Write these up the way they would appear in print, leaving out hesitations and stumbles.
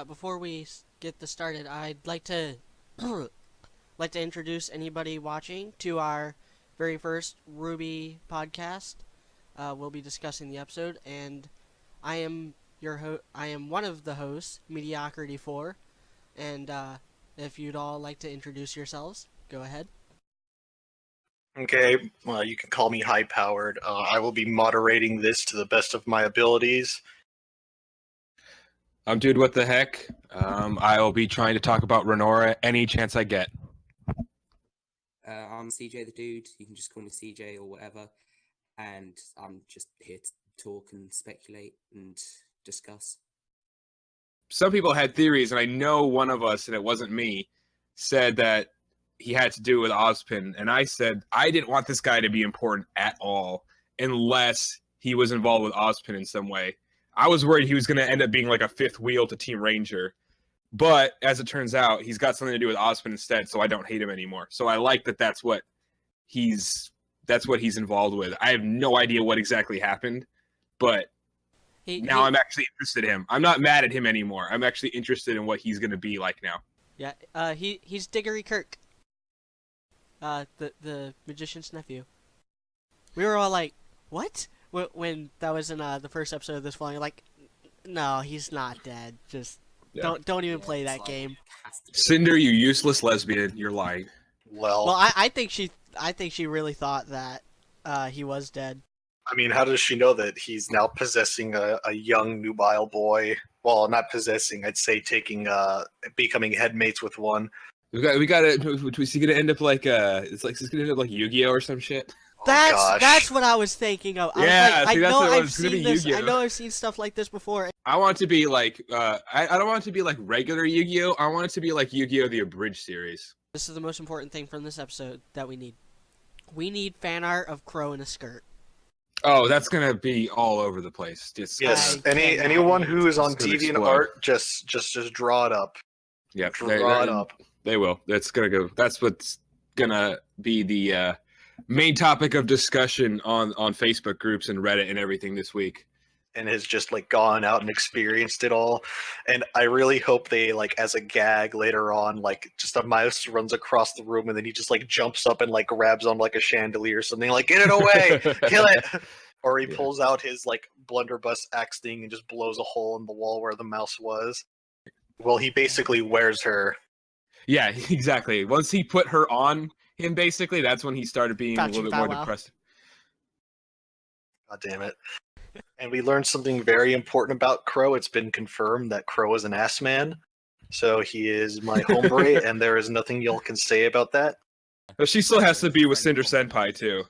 before we get this started, I'd like to introduce anybody watching to our very first RWBY podcast. We'll be discussing the episode, and I am I am one of the hosts, Mediocrity 4, and if you'd all like to introduce yourselves, go ahead. Okay, well, you can call me high-powered. I will be moderating this to the best of my abilities. I'm Dude, what the heck? I will be trying to talk about Renora any chance I get. I'm CJ the Dude. You can just call me CJ or whatever. And I'm just here to talk and speculate and discuss. Some people had theories, and I know one of us, and it wasn't me, said that he had to do with Ozpin. And I said I didn't want this guy to be important at all unless he was involved with Ozpin in some way. I was worried he was going to end up being like a fifth wheel to Team Ranger. But as it turns out, he's got something to do with Ozpin instead, so I don't hate him anymore. So I like that that's what he's involved with. I have no idea what exactly happened, but now I'm actually interested in him. I'm not mad at him anymore. I'm actually interested in what he's going to be like now. Yeah, he's Diggory Kirk, the magician's nephew. We were all like, what? When that was in the first episode of this vlog, like, no, he's not dead. Just don't even play that game. Cinder, you useless lesbian, you're lying. Well, I think she really thought that he was dead. I mean, how does she know that he's now possessing a young nubile boy? Well, not possessing, I'd say becoming headmates with one. We got it. Is he gonna end up like it's gonna end up like Yu-Gi-Oh or some shit? That's what I was thinking of. I know I've seen this. I know I've seen stuff like this before. I want it to be like I don't want it to be like regular Yu-Gi-Oh. I want it to be like Yu-Gi-Oh the Abridged series. This is the most important thing from this episode that we need. We need fan art of Crow in a skirt. Oh, that's gonna be all over the place. Yes, anyone who is on TV and art, just draw it up. Yeah, draw it up. They will. That's gonna go. That's what's gonna be the main topic of discussion on Facebook groups and Reddit and everything this week. And has just like gone out and experienced it all. And I really hope they, like, as a gag later on, like, just a mouse runs across the room and then he just like jumps up and like grabs on like a chandelier or something, like, get it away, kill it. Or he pulls out his like blunderbuss axe thing and just blows a hole in the wall where the mouse was. Well, he basically wears her. Yeah, exactly. Once he put her on him, basically, that's when he started being a little bit more depressed. God damn it. And we learned something very important about Crow. It's been confirmed that Crow is an ass man. So he is my hombre, and there is nothing y'all can say about that. But she still has to be with Cinder Senpai, too.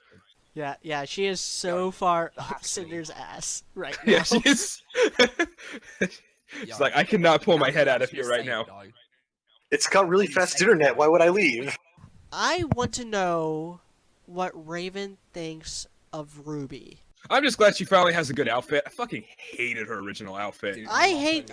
Yeah, she is so far up Cinder's ass right now. Yeah, she is. She's like, I cannot pull my head out of here right now. It's got really fast internet. Why would I leave? I want to know what Raven thinks of RWBY. I'm just glad she finally has a good outfit. I fucking hated her original outfit. I hate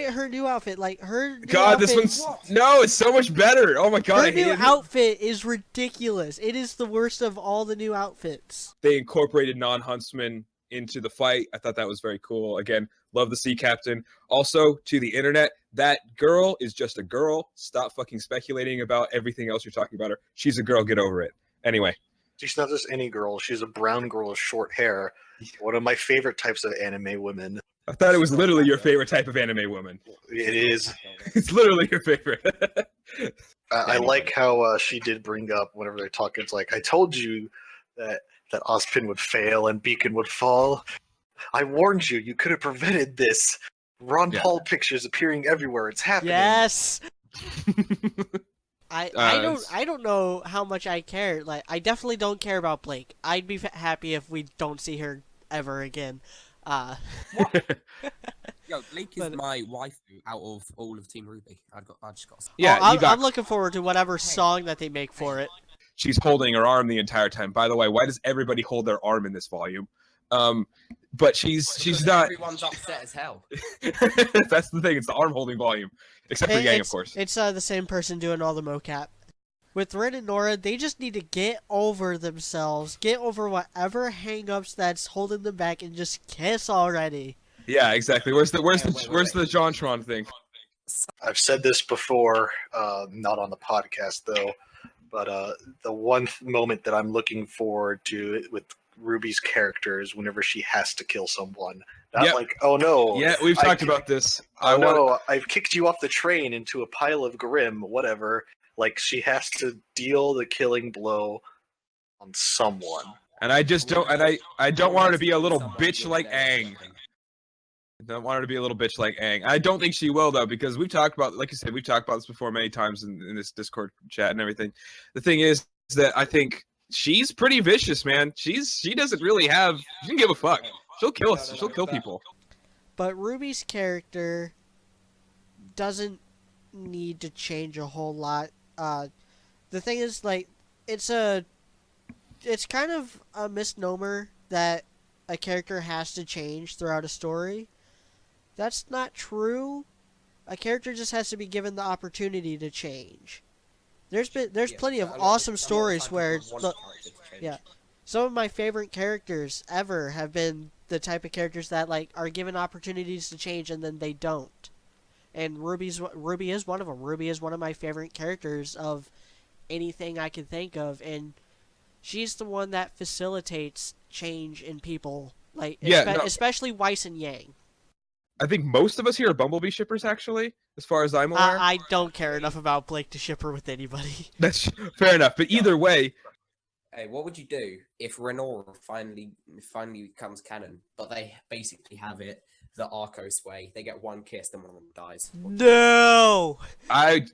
her new outfit. Like, her new God, outfit, this one's no, it's so much better. Oh my god, her new outfit is ridiculous. It is the worst of all the new outfits. They incorporated non-huntsmen into the fight. I thought that was very cool. Again, love the sea captain. Also, to the internet, that girl is just a girl. Stop fucking speculating about everything else you're talking about her. She's a girl. Get over it. Anyway. She's not just any girl. She's a brown girl with short hair. One of my favorite types of anime women. I thought it was literally your favorite type of anime woman. It is. It's literally your favorite. I like how she did bring up whenever they're talking. It's like, I told you that Ozpin would fail and Beacon would fall. I warned you. You could have prevented this. Ron Paul pictures appearing everywhere. It's happening. Yes. I don't know how much I care. Like, I definitely don't care about Blake. I'd be happy if we don't see her ever again. Yo, Blake is my waifu out of all of Team RWBY. I just got. Yeah, I'm looking forward to whatever song that they make for it. She's holding her arm the entire time. By the way, why does everybody hold their arm in this volume? But she's not. Everyone's upset as hell. That's the thing. It's the arm holding volume, except for Yang, of course. It's the same person doing all the mocap. With Rin and Nora, they just need to get over themselves, get over whatever hang-ups that's holding them back, and just kiss already. Yeah, exactly. Where's the JonTron thing? I've said this before, not on the podcast though, but the one moment that I'm looking forward to with Ruby's character is whenever she has to kill someone. Not Yep. like, oh no, Yeah, we've talked about this. I've kicked you off the train into a pile of Grim, whatever. Like, she has to deal the killing blow on someone. And I just don't, and I don't want her to be a little bitch like Aang. I don't want her to be a little bitch like Aang. I don't think she will, though, because we've talked about, like you said, we've talked about this before many times in this Discord chat and everything. The thing is that I think she's pretty vicious, man. She doesn't really have, she doesn't give a fuck. She'll kill us. She'll kill people. But Ruby's character doesn't need to change a whole lot. The thing is, like, it's kind of a misnomer that a character has to change throughout a story. That's not true. A character just has to be given the opportunity to change. There's plenty of awesome stories where some of my favorite characters ever have been the type of characters that like are given opportunities to change and then they don't. And Ruby is one of them. Ruby is one of my favorite characters of anything I can think of, and she's the one that facilitates change in people, like especially Weiss and Yang. I think most of us here are Bumblebee shippers, actually, as far as I'm aware. I don't care enough about Blake to ship her with anybody. That's fair enough, but either way... Hey, what would you do if Renora finally becomes canon, but they basically have it the Arcos way? They get one kiss, then one of them dies. No! I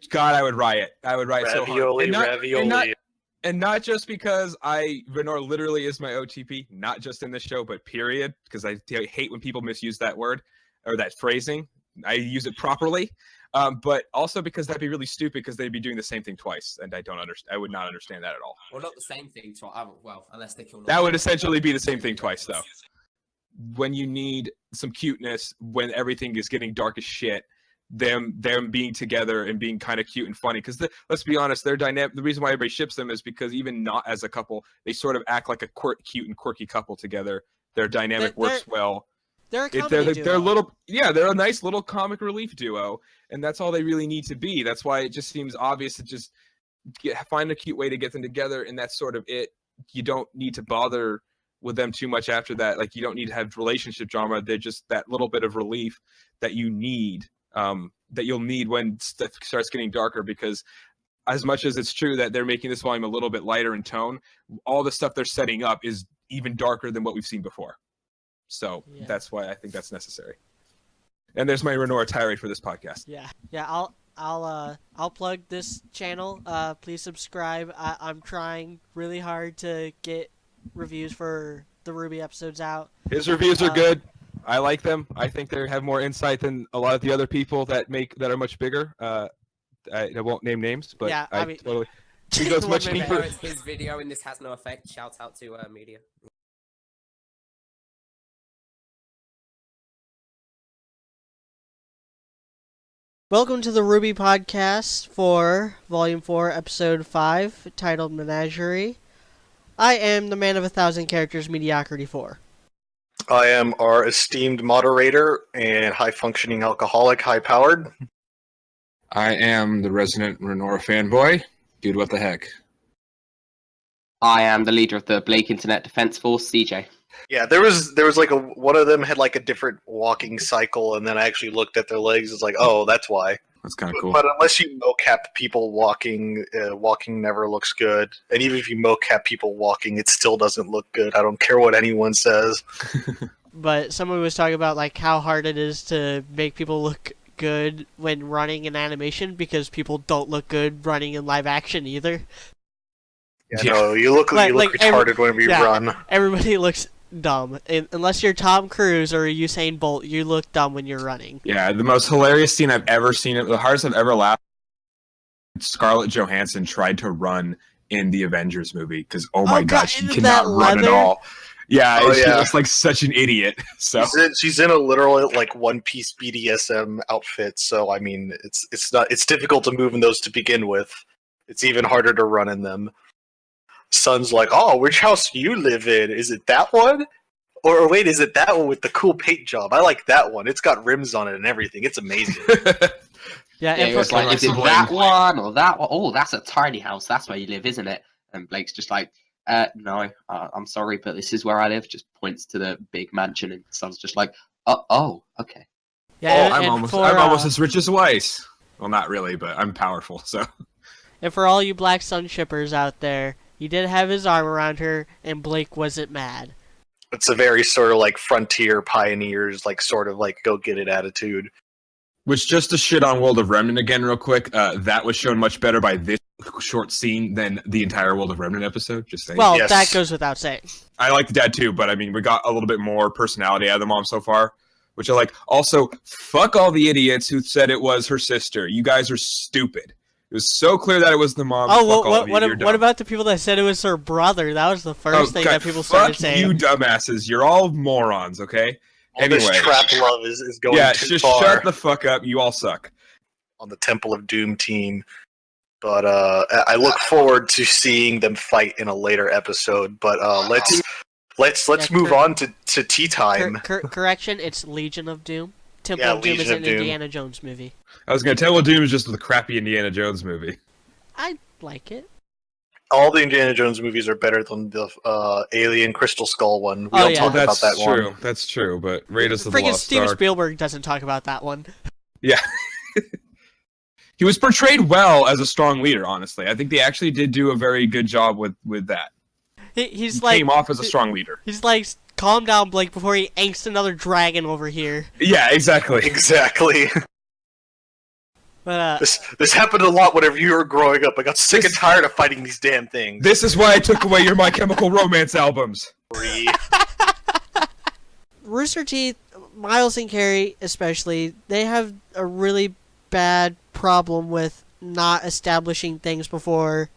would riot. I would riot so hard. Ravioli. And not just because Renora literally is my OTP, not just in this show, but period, because I hate when people misuse that word, or that phrasing. I use it properly. But also because that'd be really stupid because they'd be doing the same thing twice, and I would not understand that at all. Well, not the same thing twice. Well, unless they kill. That would essentially be the same thing twice, though. When you need some cuteness, when everything is getting dark as shit, them being together and being kind of cute and funny. Because let's be honest, their dynamic. The reason why everybody ships them is because even not as a couple, they sort of act like a cute and quirky couple together. Their dynamic works well. They're a comedy duo. They're a nice little comic relief duo, and that's all they really need to be. That's why it just seems obvious to just find a cute way to get them together, and that's sort of it. You don't need to bother with them too much after that. Like, you don't need to have relationship drama. They're just that little bit of relief that you need, that you'll need when stuff starts getting darker, because as much as it's true that they're making this volume a little bit lighter in tone, all the stuff they're setting up is even darker than what we've seen before. So that's why I think that's necessary. And there's my Renora tirade for this podcast. Yeah. I'll plug this channel. Please subscribe. I'm trying really hard to get reviews for the RWBY episodes out. His reviews are good. I like them. I think they have more insight than a lot of the other people that are much bigger. I won't name names, but yeah, I mean, totally. He goes much deeper. His video in this has no effect. Shout out to media. Welcome to the RWBY podcast for Volume 4, Episode 5, titled Menagerie. I am the man of 1,000 characters, Mediocrity 4. I am our esteemed moderator and high-functioning alcoholic, high-powered. I am the resident Renora fanboy. Dude, what the heck? I am the leader of the Blake Internet Defense Force, CJ. Yeah, there was like one of them had like a different walking cycle, and then I actually looked at their legs. It's like, oh, that's why. That's kind of cool. But unless you mocap people walking, walking never looks good. And even if you mocap people walking, it still doesn't look good. I don't care what anyone says. But someone was talking about like how hard it is to make people look good when running in animation, because people don't look good running in live action either. Yeah, no, you look retarded whenever you run. Everybody looks dumb. Unless you're Tom Cruise or Usain Bolt, you look dumb when you're running. Yeah, the most hilarious scene I've ever seen, the hardest I've ever laughed, Scarlett Johansson tried to run in the Avengers movie, because oh my god, she cannot run at all. Yeah, she's just like such an idiot. So she's in a literal like one-piece BDSM outfit, so I mean it's difficult to move in those to begin with. It's even harder to run in them. Son's like, oh, which house do you live in? Is it that one? Or wait, is it that one with the cool paint job? I like that one. It's got rims on it and everything. It's amazing. Yeah, Yeah, and it was for, like, is it Bling. that one or that one? Oh, that's a tiny house. That's where you live, isn't it? And Blake's just like, no, I'm sorry, but this is where I live. Just points to the big mansion, and Son's just like, oh, okay. yeah, I'm and almost for, I'm almost as rich as Weiss. Well, not really, but I'm powerful. So and for all you Black Sun shippers out there, he did have his arm around her, and Blake wasn't mad. It's a very sort of like frontier pioneers, like sort of like go get it attitude. which just to shit on World of Remnant again, real quick. That was shown much better by this short scene than the entire World of Remnant episode. Just saying. Well, Yes. that goes without saying. I like the dad too, but I mean, we got a little bit more personality out of the mom so far, which I like. Also, fuck all the idiots who said it was her sister. You guys are stupid. It was so clear that it was the mom. Oh, Fuck all of you. You're what dumb. about the people that said it was her brother? That was the first thing God, that people started fuck saying. you, dumbasses. You're all morons. Okay. All this Anyway. trap love is going Yeah, too just far shut the fuck up. You all suck. on the Temple of Doom team. But I look forward to seeing them fight in a later episode. But let's Yeah, move on to tea time. Correction, it's Legion of Doom. Temple Yeah, of Doom is Legion an of Doom. Indiana Jones movie. I was gonna tell Doom is just the crappy Indiana Jones movie. I like it. All the Indiana Jones movies are better than the Alien Crystal Skull one. We Oh, don't yeah. talk about That's that true. one. That's true. But Raiders of the Friggin' Lost Steven Ark. Spielberg doesn't talk about that one. Yeah. He was portrayed well as a strong leader, honestly. I think they actually did do a very good job with that. He's He like came off as a strong leader. He's like, calm down, Blake, before he angst another dragon over here. Yeah, exactly. Exactly. But This happened a lot whenever you were growing up. I got sick and tired of fighting these damn things. This is why I took away your My Chemical Romance albums. Rooster Teeth, Miles and Carrie especially, they have a really bad problem with not establishing things before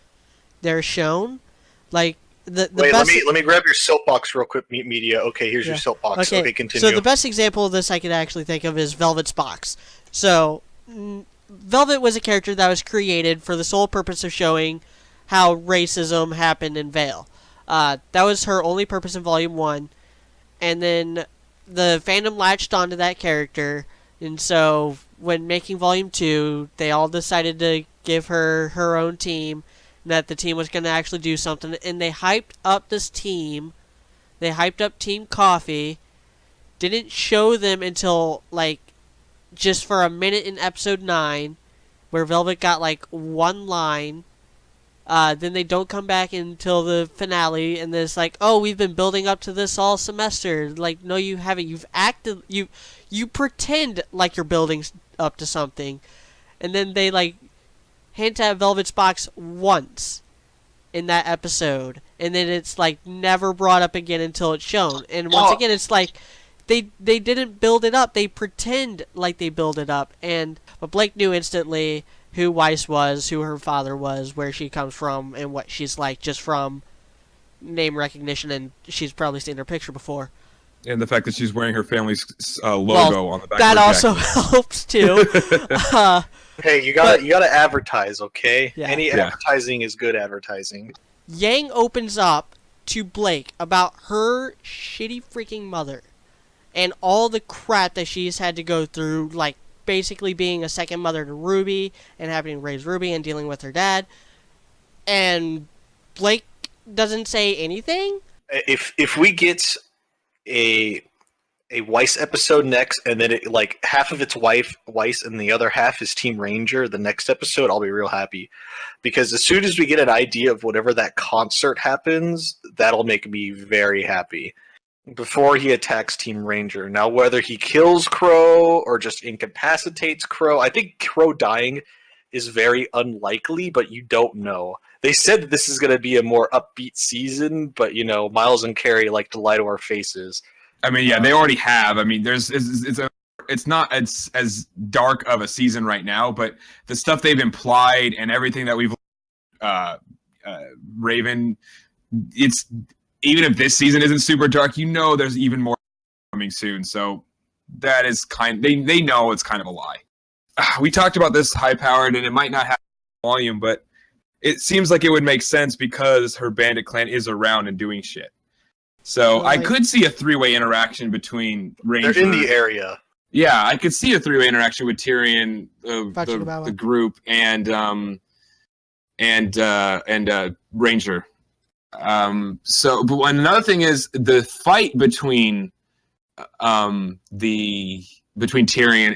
they're shown. Like the Wait, best. let me grab your soapbox real quick, media. Okay, here's Yeah. your soapbox. Okay, continue. So the best example of this I could actually think of is Velvet's box. So Velvet was a character that was created for the sole purpose of showing how racism happened in Vale. That was her only purpose in Volume 1. And then the fandom latched onto that character. And so when making Volume 2, they all decided to give her her own team. And that the team was going to actually do something. And they hyped up this team. They hyped up Team Coffee. Didn't show them until, like, just for a minute in episode 9, where Velvet got like one line. Then they don't come back until the finale, and it's like, oh, we've been building up to this all semester. Like, no, you haven't. You've acted. You pretend like you're building up to something, and then they like hint at Velvet's box once in that episode, and then it's like never brought up again until it's shown. And once again, it's like they didn't build it up. They pretend like they build it up, but Blake knew instantly who Weiss was, who her father was, where she comes from, and what she's like just from name recognition, and she's probably seen her picture before. And the fact that she's wearing her family's logo on the back That of her also jacket. helps too. Hey, you gotta advertise, okay? Yeah. Any Yeah. advertising is good advertising. Yang opens up to Blake about her shitty freaking mother and all the crap that she's had to go through, like basically being a second mother to Ruby and having to raise Ruby and dealing with her dad. And Blake doesn't say anything. If we get a Weiss episode next, and then like half of it's Weiss and the other half is Team Ranger, the next episode, I'll be real happy. Because as soon as we get an idea of whatever that concert happens, that'll make me very happy. Before he attacks Team Ranger. Now, whether he kills Crow or just incapacitates Crow, I think Crow dying is very unlikely, but you don't know. They said that this is going to be a more upbeat season, but, you know, Miles and Carrie like to lie to our faces. I mean, yeah, they already have. I mean, it's not as dark of a season right now, but the stuff they've implied and everything that we've Raven, it's even if this season isn't super dark, you know, there's even more coming soon. So that is they know it's kind of a lie. We talked about this high-powered, and it might not have volume, but it seems like it would make sense because her bandit clan is around and doing shit. So I Like- could see a three-way interaction between Ranger. They're in the area. Yeah, I could see a three-way interaction with Tyrion, the group, and Ranger. But another thing is the fight between Tyrion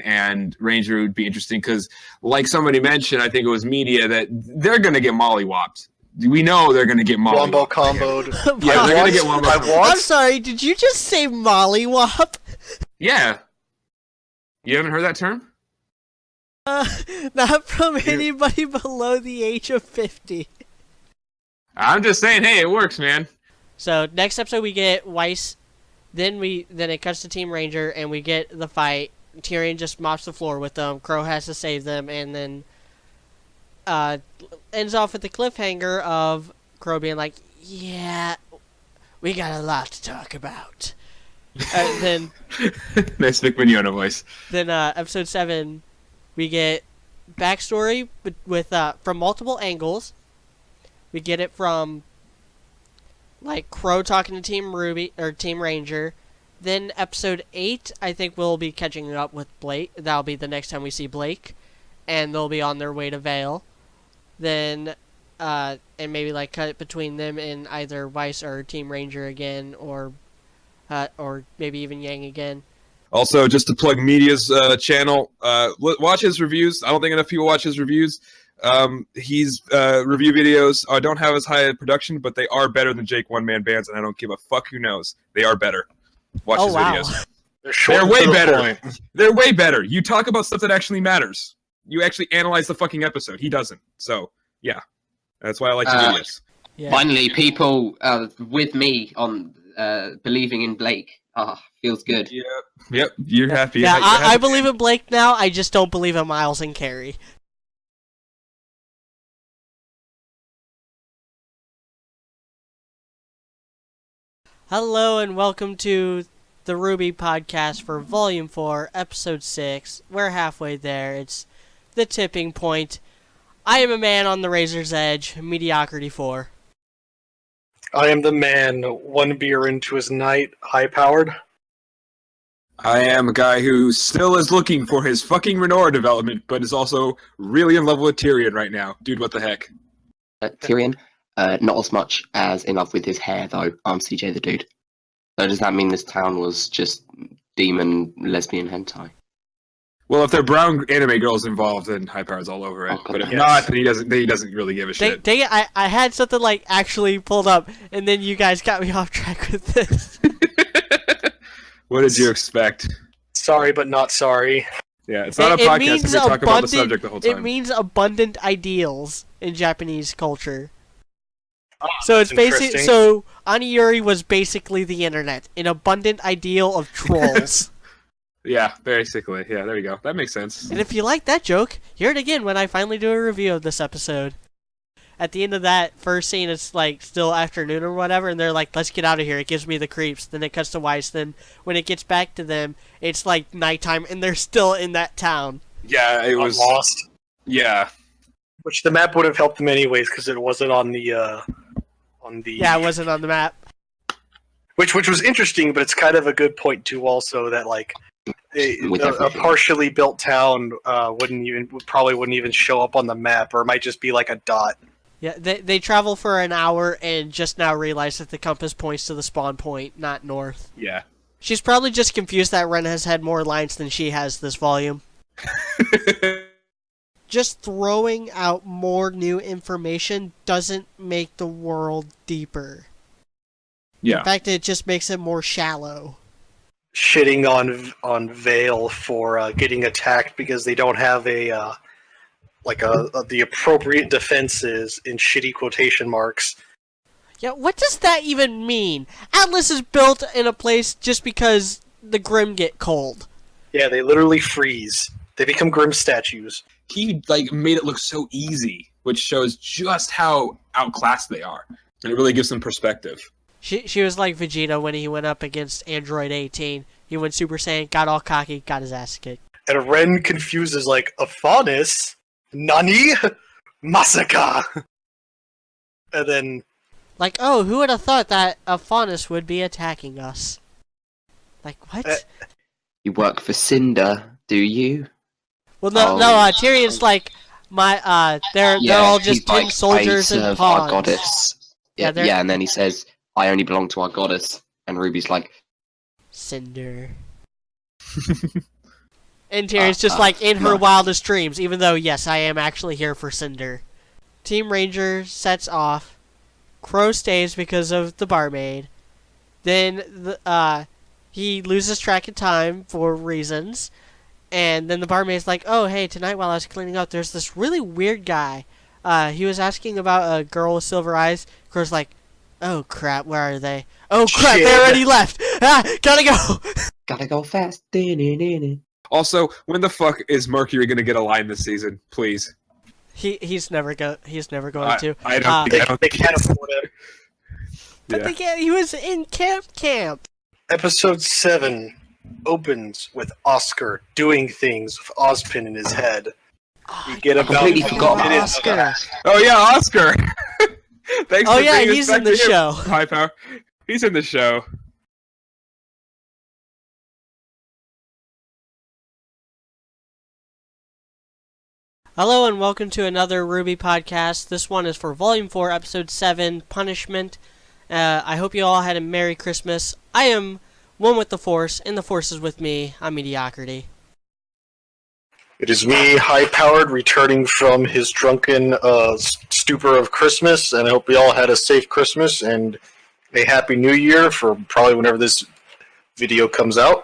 and Ranger would be interesting because, like somebody mentioned, I think it was media, that they're gonna get mollywopped. We know they're gonna get mollywopped. Wombo comboed. Yeah, they're gonna get wombo. I'm sorry, did you just say mollywop? Yeah. You haven't heard that term? Not from anybody below the age of 50. I'm just saying, hey, it works, man. So next episode we get Weiss, then it cuts to Team Ranger and we get the fight. Tyrion just mops the floor with them. Crow has to save them, and then ends off with the cliffhanger of Crow being like, "Yeah, we got a lot to talk about." Then Nice Vic Mignogna voice. Then episode 7, we get backstory with from multiple angles. We get it from like Crow talking to Team RWBY or Team Ranger. Then episode 8, I think we'll be catching up with Blake. That'll be the next time we see Blake, and they'll be on their way to Vale. Then and maybe like cut it between them in either Weiss or Team Ranger again, or maybe even Yang again. Also, just to plug Media's channel, watch his reviews. I don't think enough people watch his reviews. He's review videos don't have as high a production, but they are better than Jake one-man bands, and I don't give a fuck who knows. They are better. Watch his videos. They're way better. They're way better. You talk about stuff that actually matters. You actually analyze the fucking episode. He doesn't. So, yeah. That's why I like the videos. Yeah. Finally, people with me on believing in Blake. Feels good. Yep. You're happy. Yeah, You're happy. I believe in Blake now. I just don't believe in Miles and Carrie. Hello and welcome to the RWBY podcast for Volume 4, Episode 6. We're halfway there. It's the tipping point. I am a man on the razor's edge. Mediocrity 4. I am the man, one beer into his night, high-powered. I am a guy who still is looking for his fucking Renora development, but is also really in love with Tyrion right now. Dude, what the heck? Tyrion, not as much as in love with his hair, though. I'm CJ the dude. So does that mean this town was just demon lesbian hentai? Well, if there are brown anime girls involved, then High Power's all over it. But if not, then he doesn't really give a shit. Dang it, I had something like actually pulled up, and then you guys got me off track with this. What did you expect? Sorry, but not sorry. Yeah, it's not a podcast if we talk about the subject the whole time. It means abundant ideals in Japanese culture. Oh, So it's interesting. basic. So Aniyuri was basically the internet, an abundant ideal of trolls. Yeah, basically. Yeah, there you go. That makes sense. And if you like that joke, hear it again when I finally do a review of this episode. At the end of that first scene, it's like still afternoon or whatever, and they're like, "Let's get out of here." It gives me the creeps. Then it cuts to Weiss. Then when it gets back to them, it's like nighttime, and they're still in that town. Yeah, it I'm was lost. Yeah. Which the map would have helped them anyways, because it wasn't on the Yeah, it wasn't on the map. Which was interesting, but it's kind of a good point too. Also, that like With a everything. partially built town probably wouldn't even show up on the map, or it might just be like a dot. Yeah, they travel for an hour and just now realize that the compass points to the spawn point, not north. Yeah. She's probably just confused that Ren has had more lines than she has this volume. Just throwing out more new information doesn't make the world deeper. In Yeah. fact, it just makes it more shallow. Shitting on Vale for getting attacked because they don't have the appropriate defenses in shitty quotation marks. Yeah, what does that even mean? Atlas is built in a place just because the Grim get cold. Yeah, they literally freeze. They become grim statues. He made it look so easy, which shows just how outclassed they are. And it really gives them perspective. She was like Vegeta when he went up against Android 18. He went Super Saiyan, got all cocky, got his ass kicked. And Ren confuses like Aphanis? Nani? Masaka! And then Like, oh, who would have thought that a faunus would be attacking us? Like, what? You work for Cinder, do you? Well, no, Tyrion's like, they're all just he's tin like, soldiers I and serve pawns. our goddess. Yeah, and then he says, I only belong to our goddess. And Ruby's like, Cinder. And Tyrion's just like, in her wildest dreams, even though, yes, I am actually here for Cinder. Team Ranger sets off. Crow stays because of the barmaid. Then he loses track of time for reasons. And then the barmaid's like, oh, hey, tonight while I was cleaning up, there's this really weird guy. He was asking about a girl with silver eyes. Crow's like, oh, crap, where are they? Oh, crap, Shit. they already left. Gotta go. gotta go fast. Also, when the fuck is Mercury gonna get a line this season? Please. He's never going to. I don't think They can't afford it. But Yeah. they can't. He was in camp. Episode 7 opens with Oscar doing things with Ozpin in his head. You get about completely 2 forgot about minutes of Oscar. Oh yeah, Oscar. Thanks Oh for yeah, bringing us he's back in the to him. show. High power. He's in the show. Hello and welcome to another RWBY podcast. This one is for Volume 4, Episode 7, Punishment. I hope you all had a Merry Christmas. I am one with the Force, and the Force is with me. I'm Mediocrity. It is me, high-powered, returning from his drunken stupor of Christmas, and I hope we all had a safe Christmas and a Happy New Year for probably whenever this video comes out.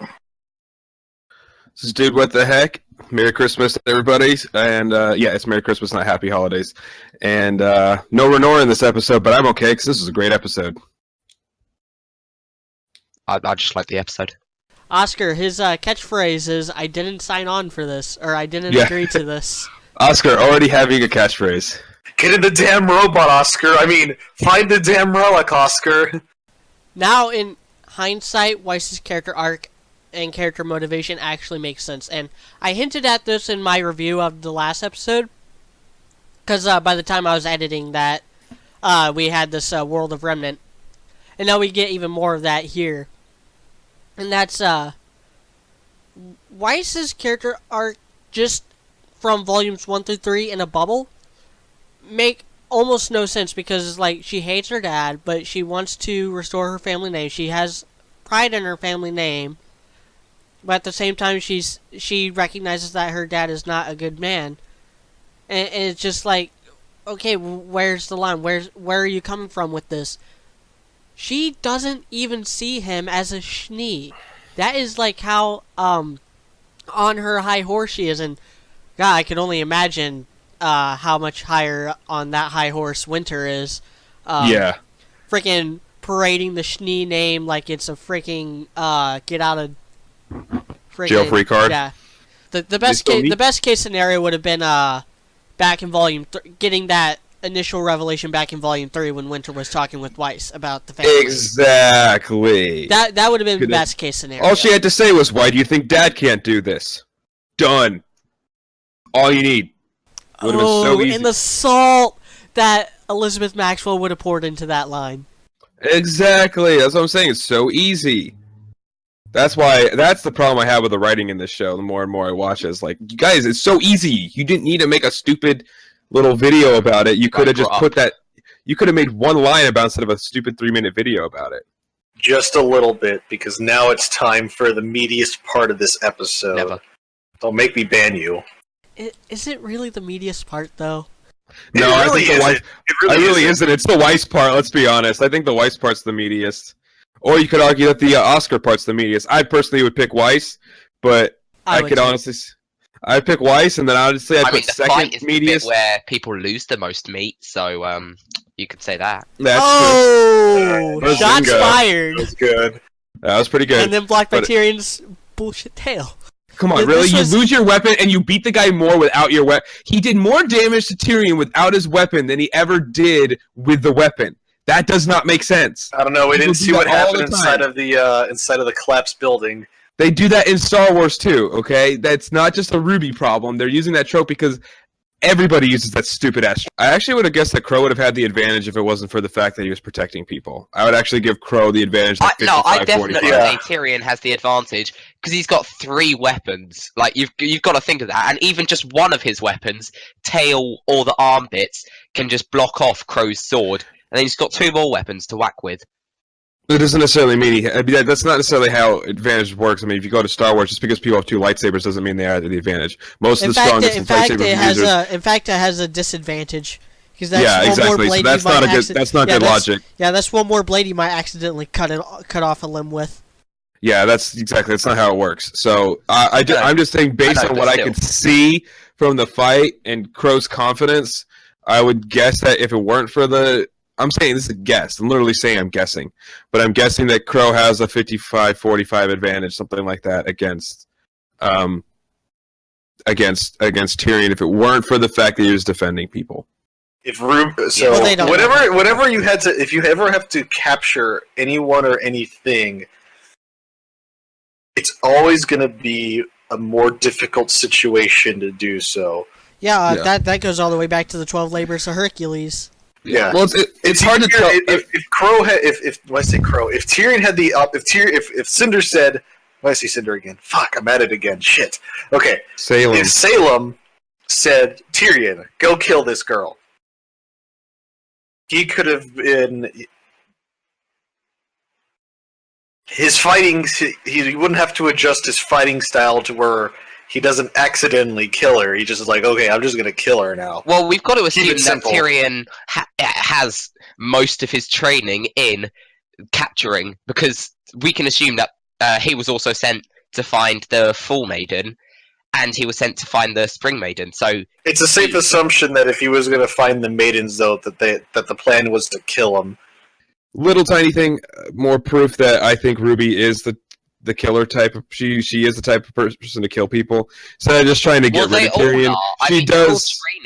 This is Dude, what the heck? Merry Christmas to everybody. And yeah, it's Merry Christmas, not Happy Holidays. And no Renora in this episode, but I'm okay because this is a great episode. I just like the episode. Oscar, his catchphrase is, I didn't sign on for this, or I didn't agree to this. Oscar already having a catchphrase. Get in the damn robot, Oscar! I mean, find the damn relic, Oscar! Now, in hindsight, Weiss's character arc and character motivation actually makes sense. And I hinted at this in my review of the last episode, because by the time I was editing that, we had this World of Remnant. And now we get even more of that here. And that's Weiss's character arc, just from volumes 1 through 3 in a bubble, make almost no sense, because like she hates her dad, but she wants to restore her family name. She has pride in her family name, but at the same time she recognizes that her dad is not a good man. And it's just like, okay, where's the line? Where are you coming from with this? She doesn't even see him as a Schnee. That is like how on her high horse she is, and God, I can only imagine how much higher on that high horse Winter is. Yeah. Freaking parading the Schnee name like it's a freaking get out of Jail free card. Yeah. The best case scenario would have been back in volume getting that initial revelation back in volume 3 when Winter was talking with Weiss about the family. Exactly. That would have been the best case scenario. All she had to say was, "Why do you think Dad can't do this?" Done. All you need. Would have been so easy. And the salt that Elizabeth Maxwell would have poured into that line. Exactly. That's what I'm saying. It's so easy. That's the problem I have with the writing in this show. The more and more I watch it, it's like, you guys, it's so easy. You didn't need to make a stupid little video about it. You could have just put that. You could have made one line about it instead of a stupid 3-minute video about it. Just a little bit, because now it's time for the meatiest part of this episode. Never. Don't make me ban you. Is it really the meatiest part, though? No, I think the Weiss. It really isn't. It's the Weiss part. Let's be honest. I think the Weiss part's the meatiest. Or you could argue that the Oscar part's the meatiest. I personally would pick Weiss, but I could honestly. I'd pick Weiss, and then honestly, I'd put the second fight is the bit meatiest. where people lose the most meat, so you could say that. That's Oh, true. shots Bazinga. fired! was good. That was pretty good. And then blocked by But- Tyrion's bullshit tail. Come on, This really? was- You lose your weapon and you beat the guy more without your weapon. He did more damage to Tyrion without his weapon than he ever did with the weapon. That does not make sense. I don't know. We People didn't do see that what all happened the inside time. of the collapsed building. They do that in Star Wars too, okay? That's not just a RWBY problem. They're using that trope because everybody uses that stupid ass. I actually would have guessed that Crow would have had the advantage if it wasn't for the fact that he was protecting people. I would actually give Crow the advantage. Like No, I definitely 45. say Tyrion has the advantage because he's got 3 weapons. Like you've got to think of that, and even just one of his weapons, tail or the arm bits, can just block off Crow's sword, and then he's got 2 more weapons to whack with. It doesn't necessarily mean that's not necessarily how advantage works. I mean, if you go to Star Wars, just because people have 2 lightsabers doesn't mean they are the advantage. Most of the strongest lightsaber users. In fact, it has a disadvantage because that's yeah, one exactly. more blade. So that's not good logic. Yeah, that's one more blade you might accidentally cut off a limb with. Yeah, that's not how it works. So I'm just saying, based on what I could see from the fight and Crow's confidence, I would guess that if it weren't for the I'm saying this is a guess. I'm literally saying I'm guessing. But I'm guessing that Crow has a 55-45 advantage, something like that, against Tyrion if it weren't for the fact that he was defending people. Whatever you had to, if you ever have to capture anyone or anything, it's always going to be a more difficult situation to do so. Yeah, that goes all the way back to the 12 labors of Hercules. Yeah. Well, it's hard to tell. If Crow had, when I say Crow, if Tyrion had the if Cinder said, why I say Cinder again? Fuck, I'm at it again. Shit. Okay. Salem. If Salem said, Tyrion, go kill this girl, he could have been. His fighting, he wouldn't have to adjust his fighting style to where he doesn't accidentally kill her. He just is like, okay, I'm just going to kill her now. Well, we've got to assume that simple. Tyrion has most of his training in capturing, because we can assume that he was also sent to find the Full Maiden, and he was sent to find the Spring Maiden. So it's a safe assumption that if he was going to find the maidens, though, that the plan was to kill them. Little tiny thing, more proof that I think RWBY is the killer type of she is the type of person to kill people. So just trying to get rid of Tyrion.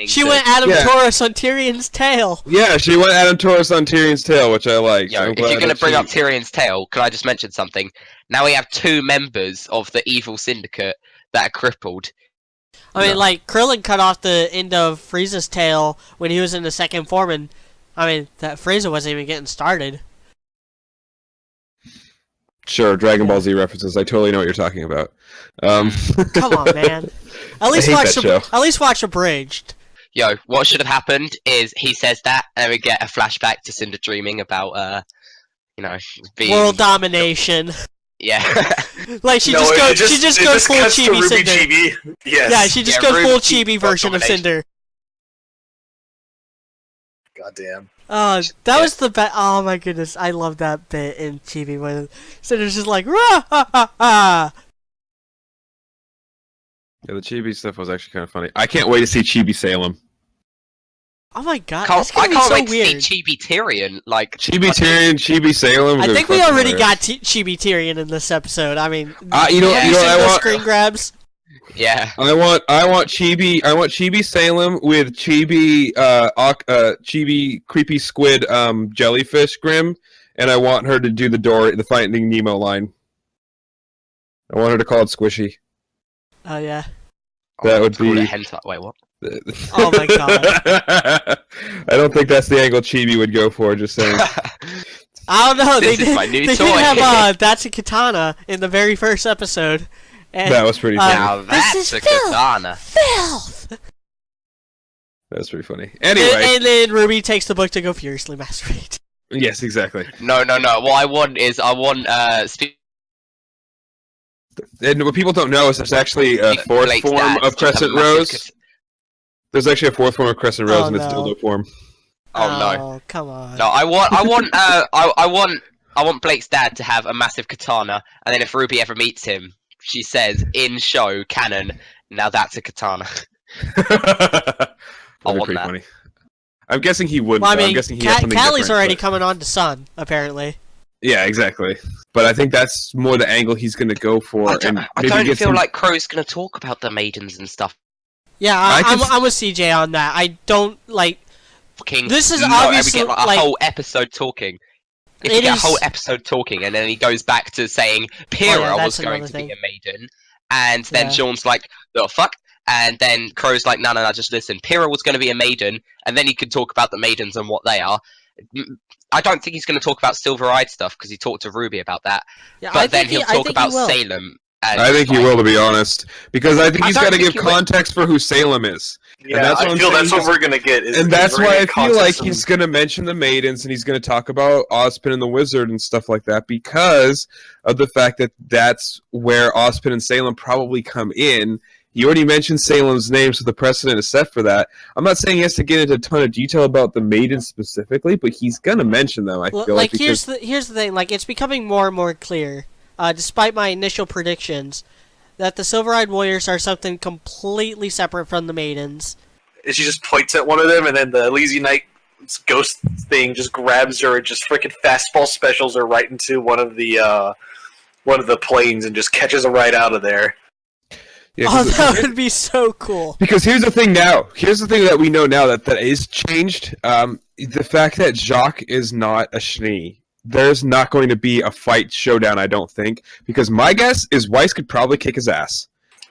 She went Adam Taurus on Tyrion's tail. Yeah, she went Adam Taurus on Tyrion's tail, which I like. Yo, if you're gonna bring up Tyrion's tail, can I just mention something? Now we have 2 members of the evil syndicate that are crippled. I mean, like Krillin cut off the end of Frieza's tail when he was in the second form, and I mean that Frieza wasn't even getting started. Sure, Dragon Ball Z references. I totally know what you're talking about. Come on, man. At least watch Abridged. Yo, what should have happened is he says that, and we get a flashback to Cinder dreaming about, being world domination. Yeah. Like she just goes full chibi Cinder. Chibi. Yes. Yeah, she just goes full chibi version of Cinder. Goddamn. That was the best. Oh my goodness, I love that bit in Chibi when Cinder's just like, rah, ha, ha, ha. Yeah, the Chibi stuff was actually kind of funny. I can't wait to see Chibi Salem. Oh my god, I that's gonna can't be wait so weird. to see Chibi Tyrion. Like Chibi Tyrion, Chibi Salem. I think we already got Chibi Tyrion in this episode. I mean, you know what I want? Screen grabs. Yeah. I want Chibi Salem with Chibi creepy squid jellyfish Grim, and I want her to do the Finding Nemo line. I want her to call it Squishy. Oh yeah. That would be Wait, what? Oh my god. I don't think that's the angle Chibi would go for, just saying. I don't know. This They is my new did toy. have That's a Katana in the very first episode. And, That was pretty funny. Now that's a katana. Filth! That was pretty funny. Anyway. And then RWBY takes the book to go furiously masturbate. Yes, exactly. No. What I want is And what people don't know is there's actually a fourth Blake's form dad of just have Crescent a massive Rose. There's actually a fourth form of Crescent Rose, and it's dildo form. Oh no. Oh, come on. No, I want Blake's dad to have a massive katana, and then if RWBY ever meets him, she says in show canon, now that's a katana. That'd be want pretty that. funny. I'm guessing he wouldn't. Well, I though. I'm mean, guessing he has something Callie's different, already but- coming on to Sun, apparently. Yeah, exactly. But I think that's more the angle he's going to go for. I don't feel like Crow's gonna talk about the maidens and stuff. Yeah, I'm with CJ on that. I don't, like... This is obviously, we get a whole episode talking. If It we get is- a whole episode talking, and then he goes back to saying Pyrrha was that's going another to thing. be a maiden, and then Yeah. Sean's like, "The fuck?" And then Crow's like, no, just listen. Pyrrha was going to be a maiden, and then he could talk about the maidens and what they are. I don't think he's going to talk about silver-eyed stuff because he talked to RWBY about that. Yeah, But then he'll talk about will. Salem. And I think he will, to be honest, because I think he's got to give he will. context for who Salem is. Yeah, that's what I I'm feel saying. that's what we're gonna get. And that's why I feel like and- he's going to mention the maidens and he's going to talk about Ozpin and the Wizard and stuff like that because of the fact that that's where Ozpin and Salem probably come in. He already mentioned Salem's name, so the precedent is set for that. I'm not saying he has to get into a ton of detail about the maidens specifically, but he's going to mention them, I feel like. Here's the thing, like, it's becoming more and more clear, despite my initial predictions, that the Silver-Eyed Warriors are something completely separate from the maidens. And she just points at one of them, and then the Elysian Knight ghost thing just grabs her and just freaking fastball specials her right into one of the planes and just catches her right out of there. Yeah, Oh, that would be so cool. Because here's the thing now. Here's the thing that we know now that is changed. The fact that Jacques is not a Schnee. There's not going to be a fight showdown, I don't think. Because my guess is Weiss could probably kick his ass.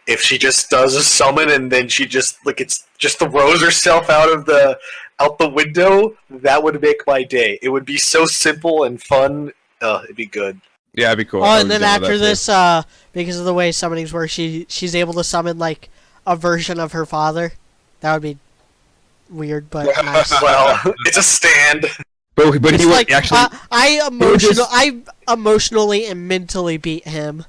If she just does a summon and then she just throws herself out the window, that would make my day. It would be so simple and fun. It'd be good. Yeah, it'd be cool. Oh, and then after this, because of the way summonings work, she's able to summon like a version of her father. That would be weird, but nice. Well, it's a stand. But It's he would like, actually. I emotionally and mentally beat him.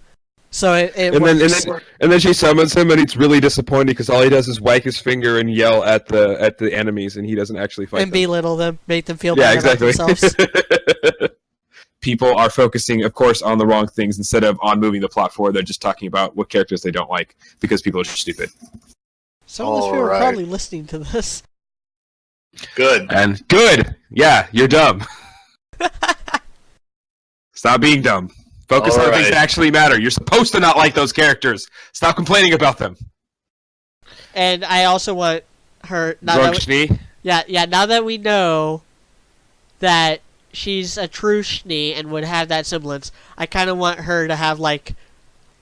So it works. And then she summons him, and it's really disappointing because all he does is wag his finger and yell at the enemies, and he doesn't actually fight and them. belittle them, make them feel Yeah, bad exactly. about themselves. People are focusing, of course, on the wrong things instead of on moving the plot forward. They're just talking about what characters they don't like because people are stupid. Some of those people are Alright. probably listening to this. Good. And good, yeah, you're dumb. Stop being dumb. Focus on the things Alright. that actually matter. You're supposed to not like those characters. Stop complaining about them. And I also want her now Drunk that Schnee. now that we know that she's a true Schnee and would have that semblance, I kind of want her to have like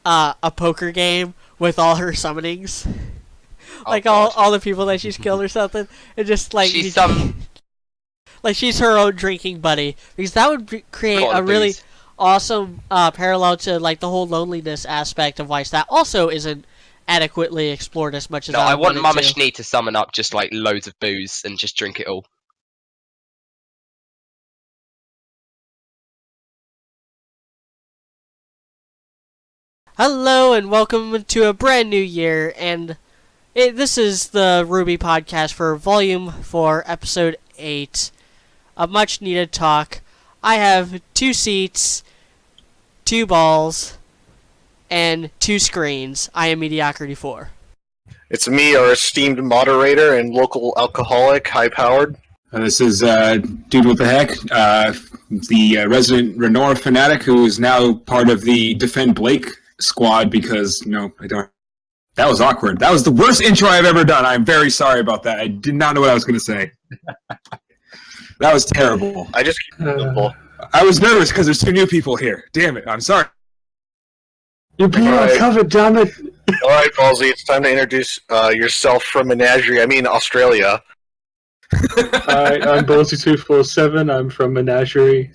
a poker game with all her summonings, like all the people that she's killed or something, and just like She's like she's her own drinking buddy, because that would create a really awesome parallel to like the whole loneliness aspect of Weiss that also isn't adequately explored as much as No, I want wanted Mama to. Schnee to summon up just like loads of booze and just drink it all. Hello and welcome to a brand new year, and this is the RWBY podcast for Volume 4, Episode 8, a much-needed talk. I have 2 seats, 2 balls, and 2 screens. I am Mediocrity 4. It's me, our esteemed moderator and local alcoholic, high-powered. This is Dude What the Heck, the resident Renor fanatic who is now part of the Defend Blake squad because, no, I don't. That was awkward. That was the worst intro I've ever done. I'm very sorry about that. I did not know what I was going to say. That was terrible. I just keep it simple. I was nervous because there's 2 new people here. Damn it, I'm sorry. You're being Alright. uncovered, damn it! Alright, Ballsy, it's time to introduce yourself from Menagerie. I mean, Australia. Hi, I'm Ballsy247. I'm from Menagerie.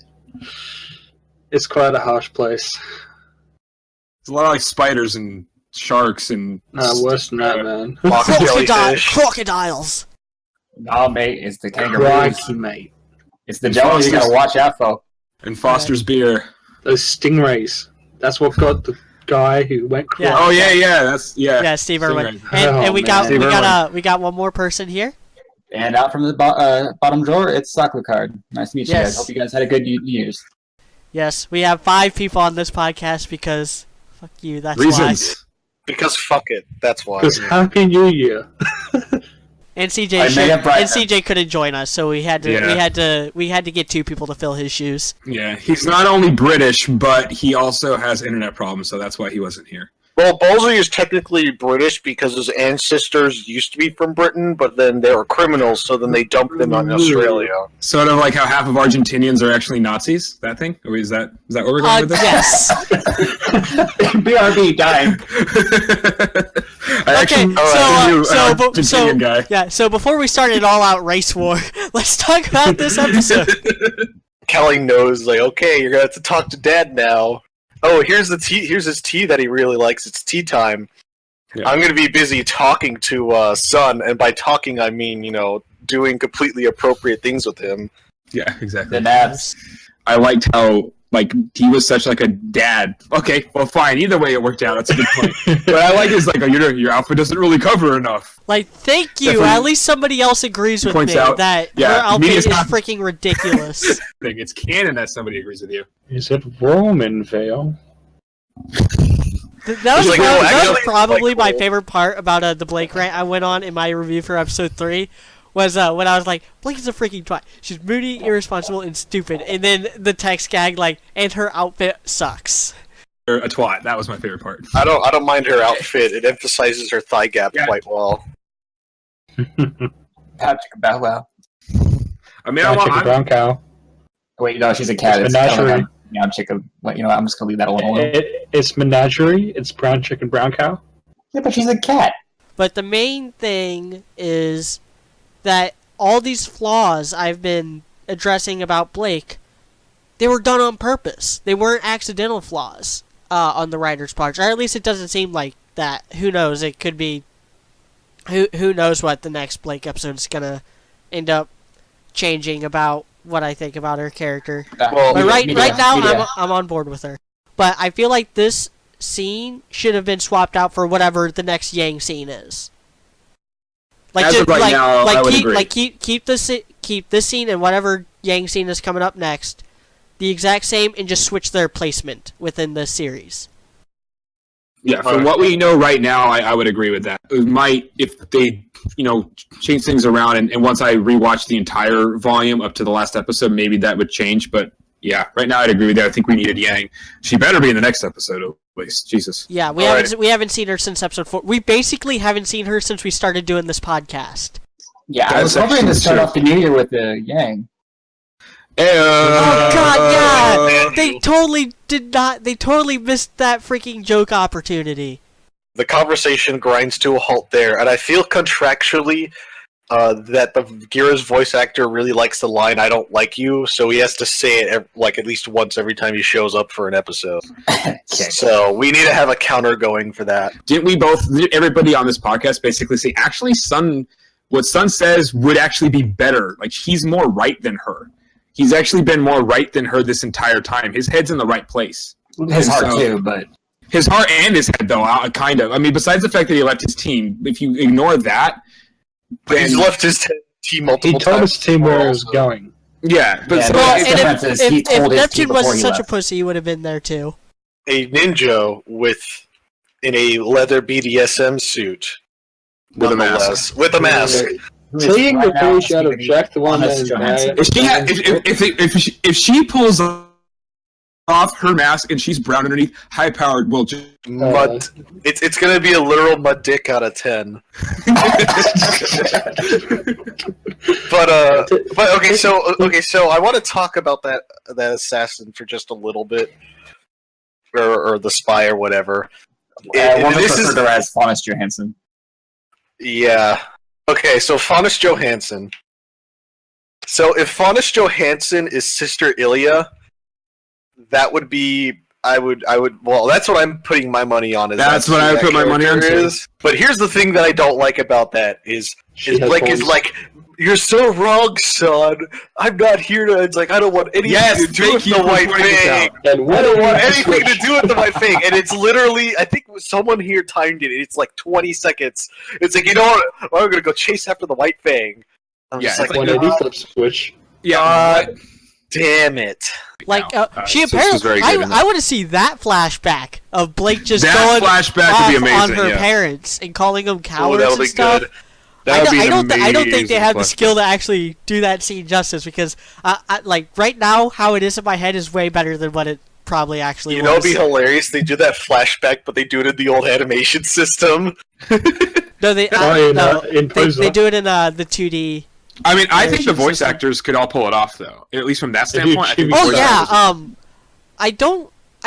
It's quite a harsh place. It's a lot of like spiders and sharks and. Worse than that, man. Fox jellyfish. Crocodiles! Nah, mate, it's the kangaroos. Crikey, mate. It's the jelly you gotta watch out for. And Foster's beer. Those stingrays. That's what got the guy who went Yeah. Oh yeah, that's Yeah, Steve Irwin. Stingray. And Oh, we man. got we got one more person here. And out from the bottom drawer, it's Card. Nice to meet you Yes. guys. Hope you guys had a good New Year's. Yes, we have 5 people on this podcast because fuck you. That's why. reasons. Because fuck it, that's why. Because Happy New Year. And I may have bribed him. CJ couldn't join us, so we had to Yeah. we had to get 2 people to fill his shoes. Yeah, he's not only British, but he also has internet problems, so that's why he wasn't here. Well, Ballsy is technically British because his ancestors used to be from Britain, but then they were criminals, so then they dumped them on Australia. Sort of like how half of Argentinians are actually Nazis. That thing, or is that what we're going with this? Yes. BRB dying. So before we start an all-out race war, let's talk about this episode. Callie knows, like, okay, you're gonna have to talk to Dad now. Oh, here's the tea. Here's his tea that he really likes. It's tea time. Yeah. I'm gonna be busy talking to Son, and by talking I mean, doing completely appropriate things with him. Yeah, exactly. The naps. I liked how he was such like a dad. Okay, well, fine. Either way, it worked out. That's a good point. But I like his your outfit doesn't really cover enough. Like, thank you. At least somebody else agrees with me that your outfit is freaking ridiculous. It's canon that somebody agrees with you. Is it Roman Vale? That was probably my favorite part about the Blake rant I went on in my review for episode 3. Was when I was like, Blake is a freaking twat. She's moody, irresponsible, and stupid. And then the text gag and her outfit sucks. A twat. That was my favorite part. I don't mind her outfit. It emphasizes her thigh gap quite well. Patrick Bow Wow. I mean, brown cow. Wait, no, she's a cat. It's menagerie. I'm chicken. I'm just gonna leave that alone. It's menagerie. It's brown chicken, brown cow. Yeah, but she's a cat. But the main thing is that all these flaws I've been addressing about Blake, they were done on purpose. They weren't accidental flaws on the writer's part. Or at least it doesn't seem like that. Who knows? It could be... Who knows what the next Blake episode is going to end up changing about what I think about her character. But right now, I'm on board with her. But I feel like this scene should have been swapped out for whatever the next Yang scene is. Keep this scene and whatever Yang scene is coming up next the exact same, and just switch their placement within the series. Yeah, from what we know right now, I would agree with that. It might, if they, change things around, and once I rewatch the entire volume up to the last episode, maybe that would change. But yeah, right now I'd agree with that. I think we needed Yang. She better be in the next episode at least. Jesus. Yeah, we haven't seen her since episode 4. We basically haven't seen her since we started doing this podcast. Yeah, I was hoping to start off the new year with the Yang. Oh god, yeah! They totally did not. They totally missed that freaking joke opportunity. The conversation grinds to a halt there, and I feel contractually that the Gira's voice actor really likes the line "I don't like you," so he has to say it at least once every time he shows up for an episode. So we need to have a counter going for that. Didn't everybody on this podcast basically say, actually, what Son says would actually be better? Like, he's more right than her. He's actually been more right than her this entire time. His head's in the right place. His heart too, but... His heart and his head, though, kind of. I mean, besides the fact that he left his team, if you ignore that... But he's left his team multiple times. He told his team where he was going. Yeah, but... if Neptune wasn't such a pussy, he would have been there, too. A ninja in a leather BDSM suit. With a mask. With a mask. Seeing the page out of Jack the One that if she pulls off her mask and she's brown underneath, high powered will just mud. It's gonna be a literal mud dick out of 10. but okay, so I want to talk about that assassin for just a little bit, or the spy or whatever. This is as Faunus Johansson. Yeah. Okay, so Faunus Johansson. So if Faunus Johansson is Sister Ilya, that would be well, that's what I'm putting my money on. That's what I would put my money on too. But here's the thing that I don't like about that is Blake is like, you're so wrong, son. I'm not here to. It's like I don't want anything to do with the white fang. I don't want anything to do with the white fang. And it's literally, I think someone here timed it. It's like 20 seconds. It's like, you know what? I'm gonna go chase after the white fang. I'm just like, 180 flip switch. Yeah. Damn it. Like, she apparently... I want to see that flashback of Blake just going flashback off would be amazing, on her parents and calling them cowards that'll be and stuff. Good. I don't think they have the skill to actually do that scene justice, because like right now how it is in my head is way better than what it probably actually was. You know, it'd be hilarious. They do that flashback, but they do it in the old animation system. No, they do it in the 2D. I mean, I think the voice actors could all pull it off, though. At least from that standpoint. I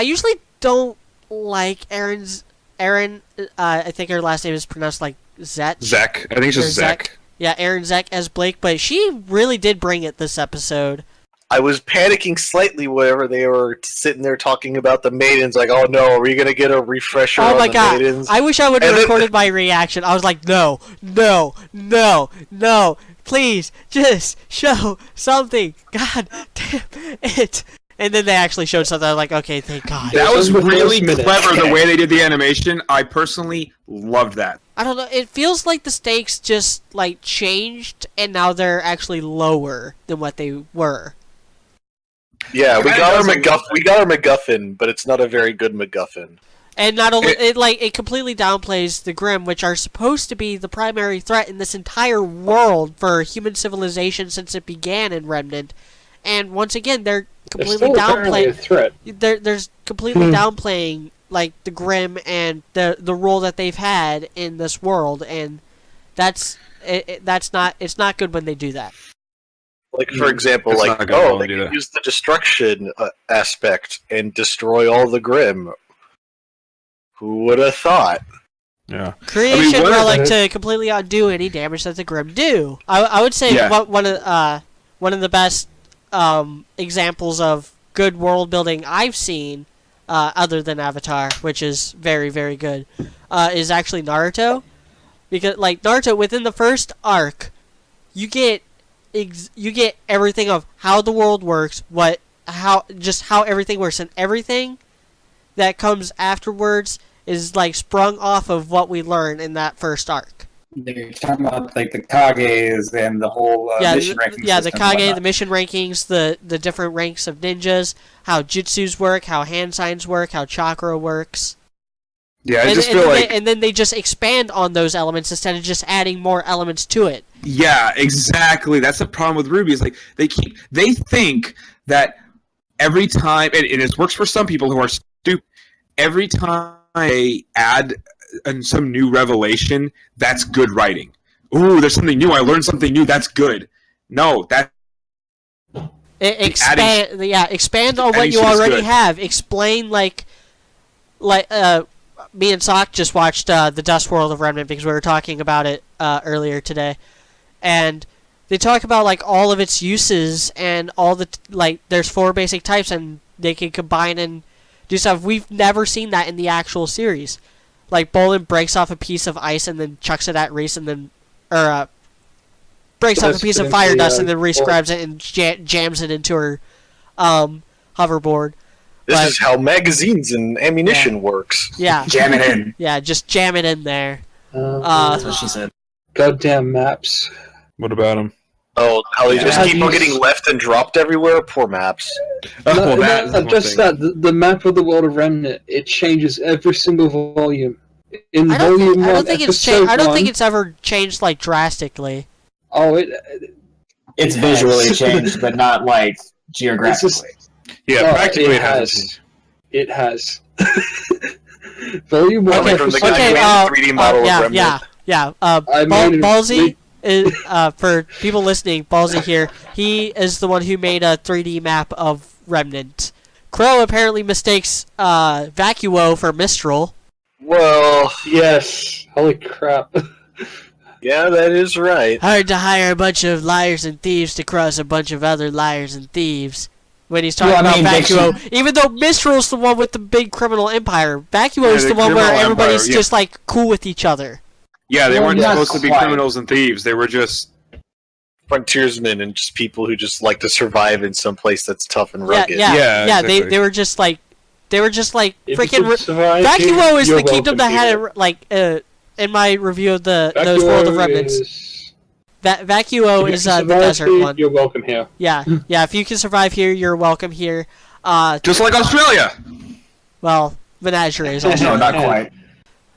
usually don't like Aaron. I think her last name is pronounced like Zek. Zek. I think it's just Zek. Yeah, Aaron Zek as Blake, but she really did bring it this episode. I was panicking slightly whenever they were sitting there talking about the maidens. Like, oh no, are we gonna get a refresher on Oh my the god! maidens? I wish I would have recorded my reaction. I was like, no, please, just show something. God damn it! And then they actually showed something. I was like, okay, thank God. That was really minute. clever the way they did the animation. I personally loved that. I don't know. It feels like the stakes just like changed, and now they're actually lower than what they were. Yeah, we Kinda got our does like- We got our MacGuffin, but it's not a very good MacGuffin. And not only it completely downplays the Grimm, which are supposed to be the primary threat in this entire world for human civilization since it began in Remnant. And once again, they're completely Still apparently a downplaying. threat. There's completely downplaying like the Grimm and the role that they've had in this world, and that's not it's not good when they do that. Like, for example, It's like, not gonna oh, really they do can that. use the destruction aspect and destroy all the Grimm. Who would have thought? Yeah. Creation one of relic the- to completely undo any damage that the Grimm do. I would say Yeah. one of the best examples of good world building I've seen, other than Avatar, which is very, very good, is actually Naruto. Because like Naruto, within the first arc, you get everything of how the world works, how everything works, and everything that comes afterwards is like sprung off of what we learn in that first arc. They're talking about like the Kages and the whole mission ranking the system and Kage, whatnot. the mission rankings, the different ranks of ninjas, how jutsus work, how hand signs work, how chakra works. Yeah, I And, just and feel then like... they, and then they just expand on those elements instead of just adding more elements to it. Yeah, exactly. That's the problem with RWBY. Is like they think that every time, and it works for some people who are stupid. Every time they add some new revelation, that's good writing. Ooh, there's something new. I learned something new. That's good. No, that Expand on what adding you shit is already good. have. Explain like me and Sock just watched the Dust World of Remnant because we were talking about it earlier today, and they talk about like all of its uses and all the there's 4 basic types and they can combine and do stuff. We've never seen that in the actual series. Like Bolin breaks off a piece of ice and then chucks it at Reese and then breaks off a piece of fire dust and then Reese grabs it and jams it into her hoverboard. This is how magazines and ammunition works. Yeah. Jam it in. Yeah, just jam it in there. That's what she said. Goddamn maps. What about him? Oh, how they just Yeah. keep on getting left and dropped everywhere? Poor maps. Oh, The map of the world of Remnant, it changes every single volume. In I don't volume think, I one, don't think it's episode I don't think one- it's ever changed like drastically. Oh, It's visually changed, but not like geographically. Yeah, Oh, practically it it has. It has. Volume one. Okay, from the guy Okay, who made the 3D model of yeah, Remnant. yeah. I mean, Ballsy is for people listening. Ballsy here. He is the one who made a 3D map of Remnant. Crow apparently mistakes Vacuo for Mistral. Well, Yes. Holy crap. yeah, that is right. Hard to hire a bunch of liars and thieves to cross a bunch of other liars and thieves. When he's talking Well, I about mean, Vacuo, even though Mistral's the one with the big criminal empire, Vacuo is the the one where criminal everybody's empire, yeah. just like cool with each other. Yeah, they Well, weren't not supposed to be quite. criminals and thieves. They were just... Frontiersmen and just people who just like to survive in some place that's tough and rugged. Yeah, exactly. They were just like If you freaking. can survive Vacuo here, is you're the kingdom that welcome had here. it like in my review of those World of Remnants. Vacuo If is you the survive desert here, one. You're welcome here. Yeah. If you can survive here, you're welcome here. Just like Australia! Well, Menagerie is No, also. not quite.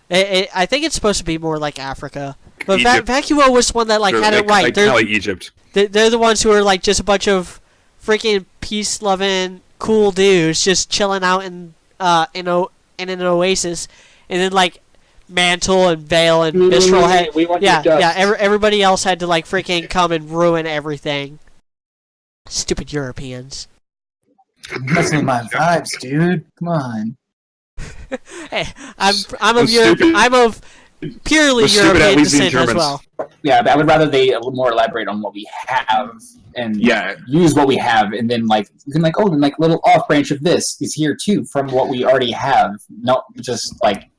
I think it's supposed to be more like Africa. But Egypt. Vacuo was the one that like They're had it right. Like, kinda like Egypt. They're the ones who are like just a bunch of freaking peace-loving, cool dudes just chilling out in an oasis, and then like Mantle and Vale and Mistral had We want your dust. everybody else had to like freaking come and ruin everything. Stupid Europeans. Messing with my vibes, dude. Come on. Hey, I'm of stupid. I'm of purely We're stupid, at European least in descent as Germans. well. Yeah, but I would rather they a little more elaborate on what we have and Yeah. use what we have, and then like you can like then like little off branch of this is here too from what we already have. Not just like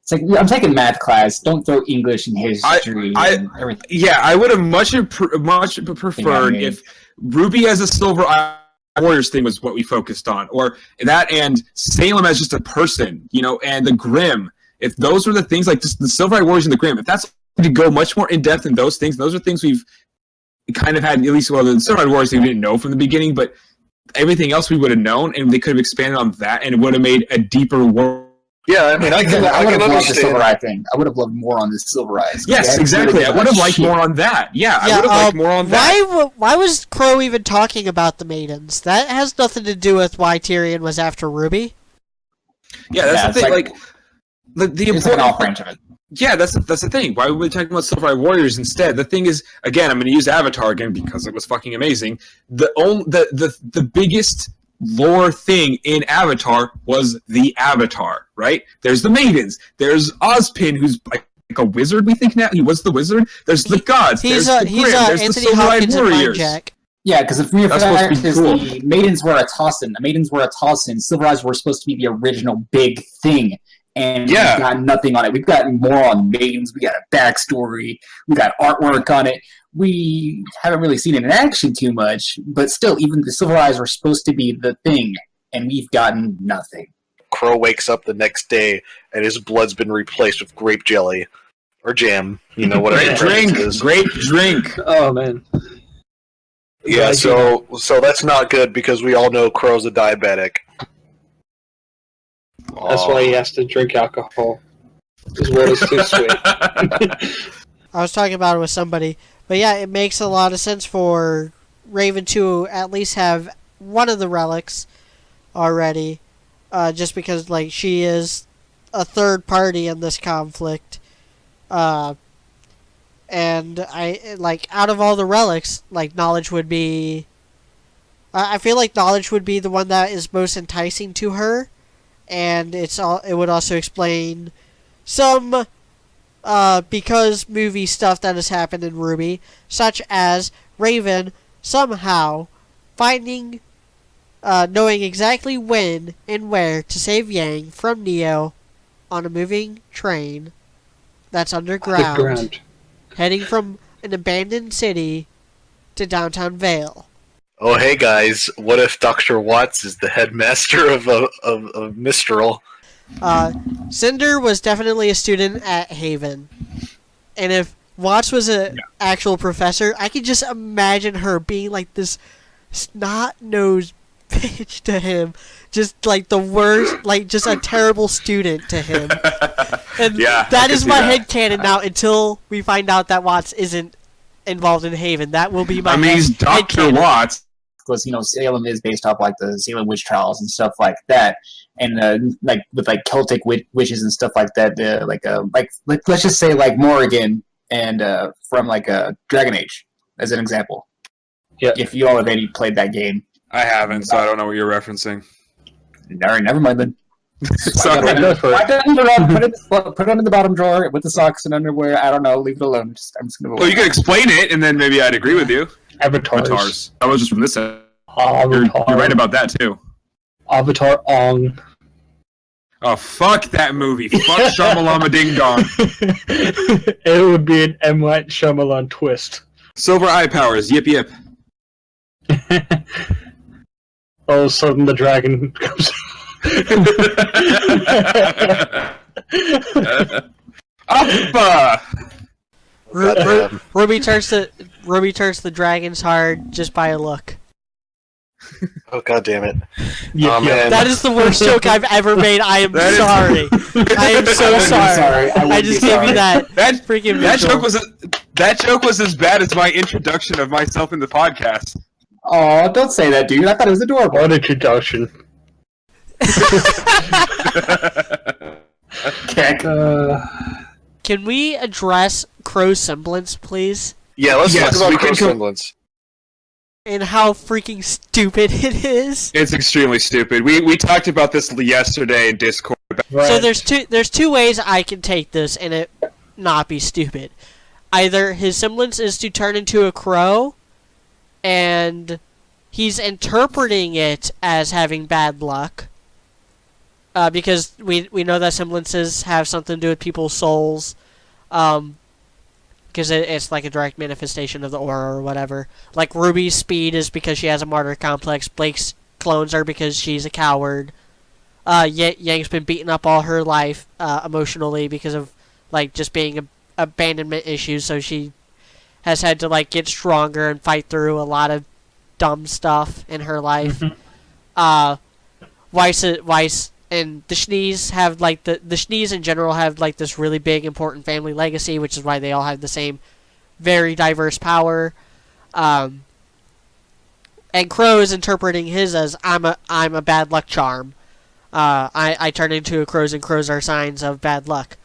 it's like I'm taking math class. Don't throw English and history and everything. Yeah, I would have much preferred mean. if RWBY as a Silver Eye Warriors thing was what we focused on, or that and Salem as just a person, and the Grimm. If those were the things, like just the Silver Eye Warriors and the Grimm, if that's to go much more in depth in those things, those are things we've kind of had, at least, well, the Silver Eye Warriors thing we didn't know from the beginning, but everything else we would have known, and they could have expanded on that, and it would have made a deeper world. Yeah, I mean, I I can would have loved the understand. Silver Eye thing. I would have loved more on the Silver Eyes. Yes, exactly. I would have liked more on that. Yeah, I would have liked more on that. Why was Crow even talking about the maidens? That has nothing to do with why Tyrion was after RWBY. Yeah, that's the thing. Like the it's like an important off branch of it. Yeah, that's the thing. Why would we talking about Silver Eye Warriors instead? The thing is, again, I'm going to use Avatar again because it was fucking amazing. The biggest lore thing in Avatar was the Avatar, right? There's the maidens. There's Ozpin, who's like a wizard. We think now he was the wizard. There's the gods. There's the Grimm. There's the Anthony Silver Eye Hopkins and Warriors. Jack. Yeah, because if we're That's supposed to be cool. the maidens were a tossin. The maidens were a tossin. Silver Eyes were supposed to be the original big thing. And we've got nothing on it. We've got more on maidens. We got a backstory. We got artwork on it. We haven't really seen it in action too much, but still, even the Silver Eyes were supposed to be the thing, and we've gotten nothing. Crow wakes up the next day, and his blood's been replaced with grape jelly. Or jam, whatever. Grape drink. Oh, man. Yeah, so that's not good because we all know Crow's a diabetic. That's why he has to drink alcohol. His water's too sweet. I was talking about it with somebody, but yeah, it makes a lot of sense for Raven to at least have one of the relics already, just because like she is a third party in this conflict, and I like out of all the relics, like knowledge would be. I feel like knowledge would be the one that is most enticing to her. And it would also explain some because movie stuff that has happened in RWBY, such as Raven somehow finding knowing exactly when and where to save Yang from Neo on a moving train that's underground, heading from an abandoned city to downtown Vale. Oh, hey guys, what if Dr. Watts is the headmaster of Mistral? Cinder was definitely a student at Haven. And if Watts was an actual professor, I could just imagine her being like this snot-nosed bitch to him. Just like the worst, like just a terrible student to him. And that is my headcanon now until we find out that Watts isn't involved in Haven. That will be my he's Dr. Watts. Because Salem is based off like the Salem witch trials and stuff like that, and like with like Celtic witches and stuff like that. Like let's just say like Morrigan and from like Dragon Age as an example. Yeah. If you all have any played that game, I haven't, so I don't know what you're referencing. Never mind then. Sorry. Put it in the bottom drawer with the socks and underwear. I don't know. Leave it alone. I'm just gonna. Well, you could explain it, and then maybe I'd agree with you. Avatars. That was just from this end. You're right about that, too. Avatar Ong. Oh, fuck that movie. Fuck Shamalama Ding Dong. It would be an M. Night Shyamalan twist. Silver eye powers. Yip yip. All of a sudden the dragon comes. Uppa! RWBY turns the dragons hard just by a look. Oh, god damn it. Man. That is the worst joke I've ever made. I am sorry. I am so sorry. I just gave you that freaking that joke was as bad as my introduction of myself in the podcast. Oh, don't say that, dude. I thought it was adorable. What introduction. Can we address Crow's semblance, please? Yeah, let's talk about Crow's semblance. And how freaking stupid it is. It's extremely stupid. We talked about this yesterday in Discord, So there's two ways I can take this and it not be stupid. Either his semblance is to turn into a crow, and he's interpreting it as having bad luck. Because we know that semblances have something to do with people's souls. Because it's like a direct manifestation of the aura or whatever. Like Ruby's speed is because she has a martyr complex. Blake's clones are because she's a coward. Yang's been beaten up all her life emotionally because of like just being abandonment issues. So she has had to like get stronger and fight through a lot of dumb stuff in her life. Weiss and the Schnees have like the Schnees in general have like this really big important family legacy, which is why they all have the same very diverse power. And Crow is interpreting his as I'm a bad luck charm. I turn into a crows, and crows are signs of bad luck.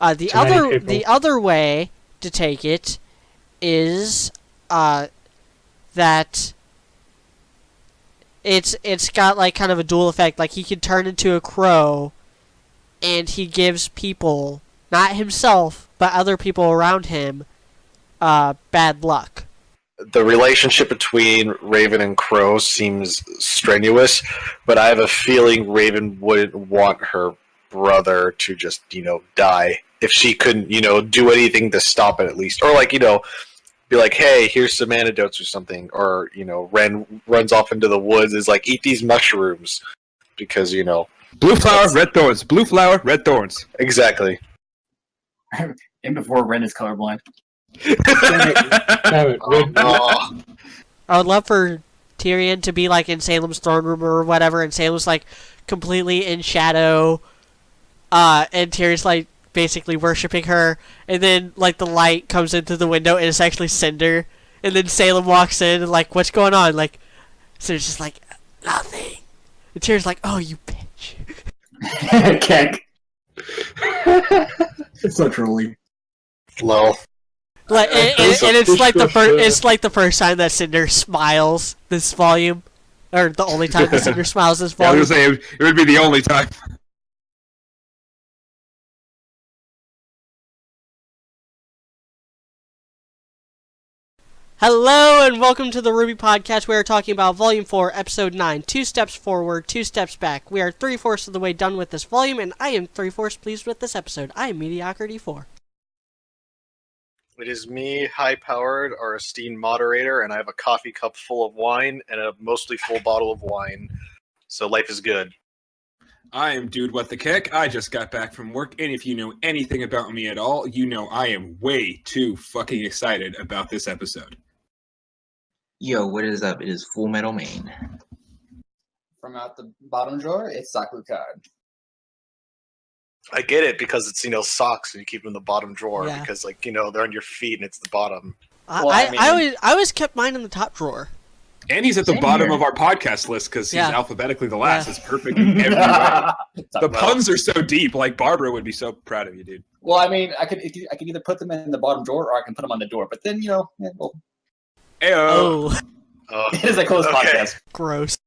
The other way to take it is that it's got like kind of a dual effect. Like he could turn into a crow, and he gives people, not himself, but other people around him, bad luck. The relationship between Raven and Crow seems strenuous, but I have a feeling Raven wouldn't want her brother to just, die if she couldn't, do anything to stop it at least. Or like, be like, hey, here's some antidotes or something. Or, Ren runs off into the woods, is like, eat these mushrooms. Because, Blue flower, red thorns. Blue flower, red thorns. Exactly. And before Ren is colorblind. Damn it. I would love for Tyrion to be like in Salem's throne room or whatever, and Salem's like completely in shadow, and Tyrion's like basically worshipping her, and then like the light comes into the window and it's actually Cinder, and then Salem walks in and like, what's going on? Like, Cinder's just like, nothing. And Tyrion's like, oh, you bitch. Keck. It's so trolly. Lol. Like, and it's like the first time that Cinder smiles this volume, or the only time that Cinder smiles this I volume. was gonna say it would be the only time. Hello and welcome to the RWBY Podcast. We are talking about Volume 4, Episode 9, 2 steps forward, 2 steps back. We are 3/4 of the way done with this volume, and I am 3/4 pleased with this episode. I am Mediocrity 4. It is me, high-powered, our esteemed moderator, and I have a coffee cup full of wine and a mostly full bottle of wine. So life is good. I am Dude What the Kick. I just got back from work, and if you know anything about me at all, you know I am way too fucking excited about this episode. Yo, what is up? It is Full Metal Main. From out the bottom drawer, it's Sakura Card. I get it because it's socks and you keep them in the bottom drawer because they're on your feet and it's the bottom. I always kept mine in the top drawer. And he's at the bottom of our podcast list because he's alphabetically the last. It's perfect in every way. The puns are so deep. Like Barbara would be so proud of you, dude. Well, I mean, I could either put them in the bottom drawer or I can put them on the door. But then Ayo. It is a closed podcast. Gross.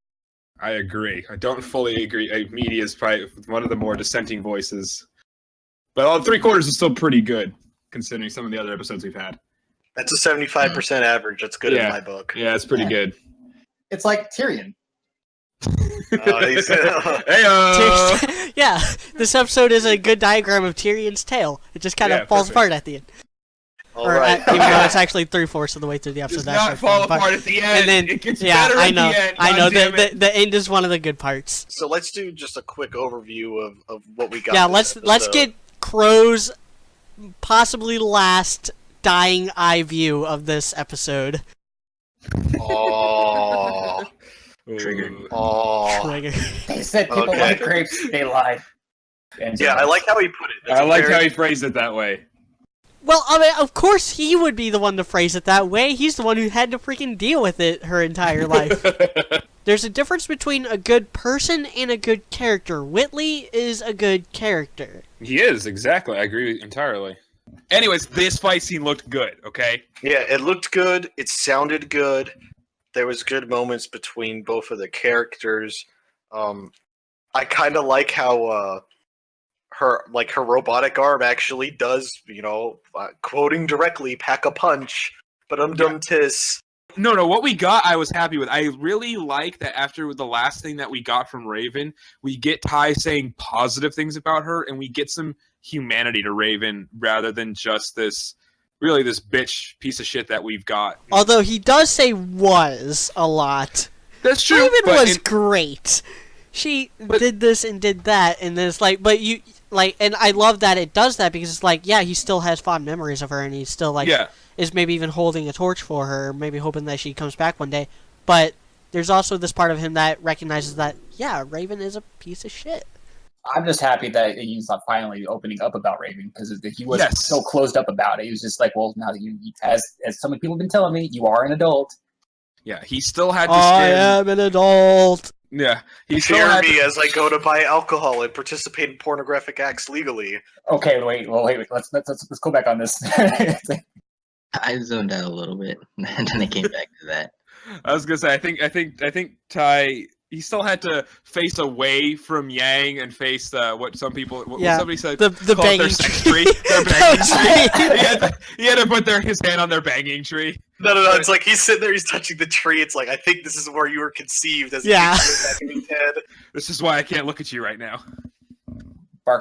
I agree. I don't fully agree. Media is probably one of the more dissenting voices. But all 3/4 is still pretty good, considering some of the other episodes we've had. That's a 75% average. That's good in my book. Yeah, it's pretty good. It's like Tyrion. Heyo! Yeah, this episode is a good diagram of Tyrion's tail. It just kind of falls apart at the end. Even though it's actually 3/4 of the way through the episode. Does not fall apart at the end. And then, it gets better at the end. I know. The end is one of the good parts. So let's do just a quick overview of what we got. Yeah, let's get Crow's possibly last dying eye view of this episode. Oh. Triggered. Oh. Trigger. They said people like grapes. They lied. Yeah, I like how he put it. I like how he phrased it that way. Well, I mean, of course he would be the one to phrase it that way. He's the one who had to freaking deal with it her entire life. There's a difference between a good person and a good character. Whitley is a good character. He is, exactly. I agree entirely. Anyways, this fight scene looked good, okay? Yeah, it looked good. It sounded good. There was good moments between both of the characters. I kind of like how her robotic arm actually does, quoting directly, pack a punch. But tis. No, what we got, I was happy with. I really like that after the last thing that we got from Raven, we get Ty saying positive things about her, and we get some humanity to Raven rather than just this bitch piece of shit that we've got. Although he does say "was" a lot. That's true. Raven was great. She did this and did that, and then it's like, but you like, and I love that it does that because it's like, yeah, he still has fond memories of her, and he's still like, is maybe even holding a torch for her, maybe hoping that she comes back one day. But there's also this part of him that recognizes that, yeah, Raven is a piece of shit. I'm just happy that he's not finally opening up about Raven, because he was so closed up about it. He was just like, well, now that you, as so many people have been telling me, you are an adult. Yeah, he still had to I am an adult. Yeah, he Hear me as I go to buy alcohol and participate in pornographic acts legally. Okay, wait. Let's go back on this. I zoned out a little bit, and then I came back to that. I was gonna say, I think Ty, he still had to face away from Yang and face what somebody said, the banging their sex tree. Their banging tree. He had to put his hand on their banging tree. No. It's like he's sitting there, he's touching the tree. It's like, I think this is where you were conceived as a kid in his head. This is why I can't look at you right now.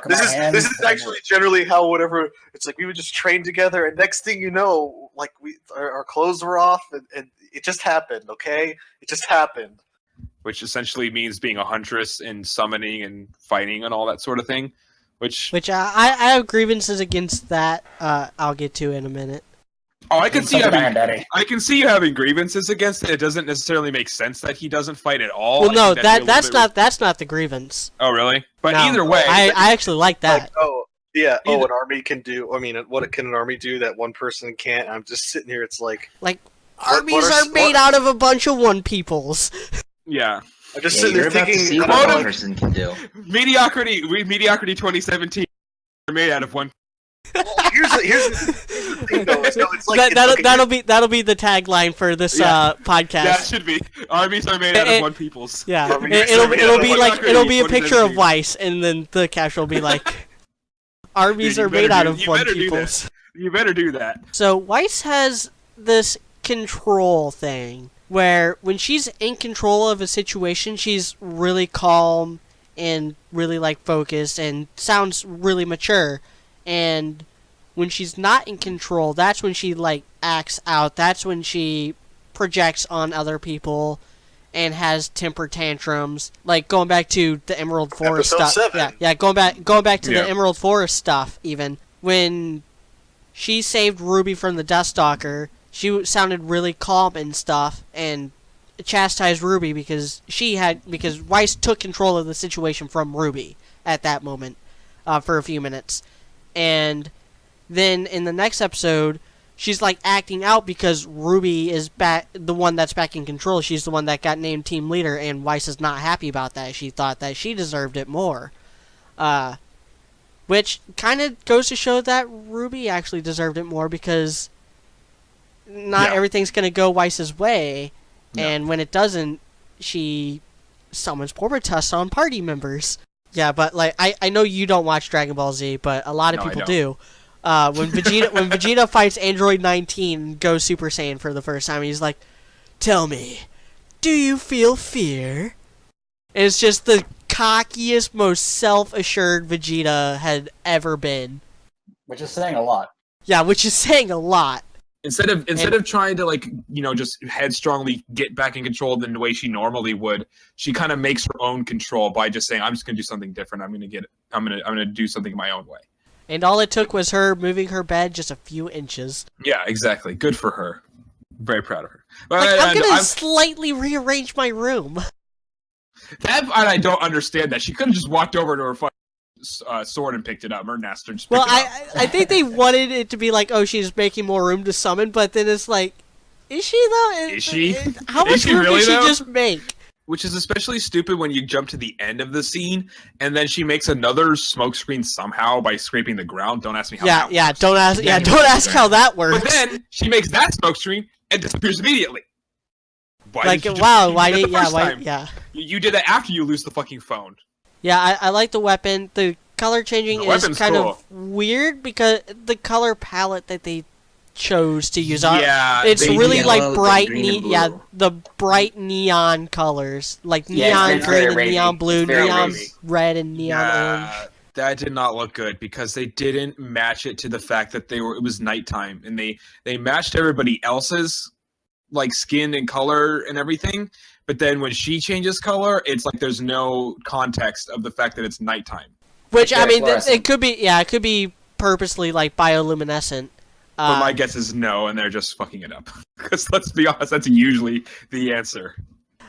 This is actually generally how whatever. It's like we would just train together, and next thing you know, like our clothes were off, and it just happened. Okay, it just happened. Which essentially means being a huntress and summoning and fighting and all that sort of thing. Which I have grievances against that. I'll get to in a minute. Oh, I can see you having grievances against it. It doesn't necessarily make sense that he doesn't fight at all. Well, no, that's not the grievance. Oh, really? But no, either way, I actually like that. An army can do. I mean, what can an army do that one person can't? I'm just sitting here. It's like armies are made out of a bunch of one peoples. Yeah. I'm just sitting there thinking see what one person can do. Mediocrity 2017 are made out of one. Well, here's the thing, though. So it's like, that'll be the tagline for this podcast. That should be. Armies are made out of one peoples. Yeah, it'll be a picture of Weiss, and then the caption will be like, "Armies are made out of one peoples." You better do that. So Weiss has this control thing where when she's in control of a situation, she's really calm and really focused and sounds really mature. And when she's not in control, that's when she acts out. That's when she projects on other people and has temper tantrums. Like going back to the Emerald Forest Episode stuff. 7. Yeah, going back to the Emerald Forest stuff. Even when she saved Ruby from the Deathstalker, she sounded really calm and stuff, and chastised Ruby because Weiss took control of the situation from Ruby at that moment for a few minutes. And then in the next episode, she's acting out because Ruby is the one that's back in control. She's the one that got named team leader, and Weiss is not happy about that. She thought that she deserved it more. Which kind of goes to show that Ruby actually deserved it more, because not everything's going to go Weiss's way. No. And when it doesn't, she summons Porpotus on party members. Yeah, but I know you don't watch Dragon Ball Z, but a lot of people do. When Vegeta fights Android 19 and goes Super Saiyan for the first time, he's like, "Tell me, do you feel fear?" And it's just the cockiest, most self-assured Vegeta had ever been. Which is saying a lot. Yeah, which is saying a lot. Instead of trying to just headstrongly get back in control than the way she normally would, she kind of makes her own control by just saying, "I'm just gonna do something different. I'm gonna do something my own way." And all it took was her moving her bed just a few inches. Yeah, exactly. Good for her. Very proud of her. I'm gonna slightly rearrange my room. That I don't understand. That she could have just walked over to her sword and picked it up. Or Master just picked it up. I think they wanted it to be like, oh, she's making more room to summon, but then it's like, is she though? Is she? How much room really, did she just make? Which is especially stupid when you jump to the end of the scene, and then she makes another smokescreen somehow by scraping the ground. Don't ask me how. Don't ask how that works. But then she makes that smokescreen and disappears immediately. Why did you? You did that after you lose the fucking phone. Yeah, I like the weapon. The color changing The is weapon's kind cool. of weird because the color palette that they chose to use it's they really did. like Yellow, the bright green and yeah, blue. the bright neon colors, like Yeah, neon it's green very and wavy. neon blue, It's very neon wavy. red and neon orange. That did not look good because they didn't match it to the fact that it was nighttime, and they matched everybody else's like skin and color and everything, but then when she changes color, it's like there's no context of the fact that it's nighttime. Which I mean, fluorescent. it could be purposely like bioluminescent. But my guess is no, and they're just fucking it up. Because let's be honest, that's usually the answer.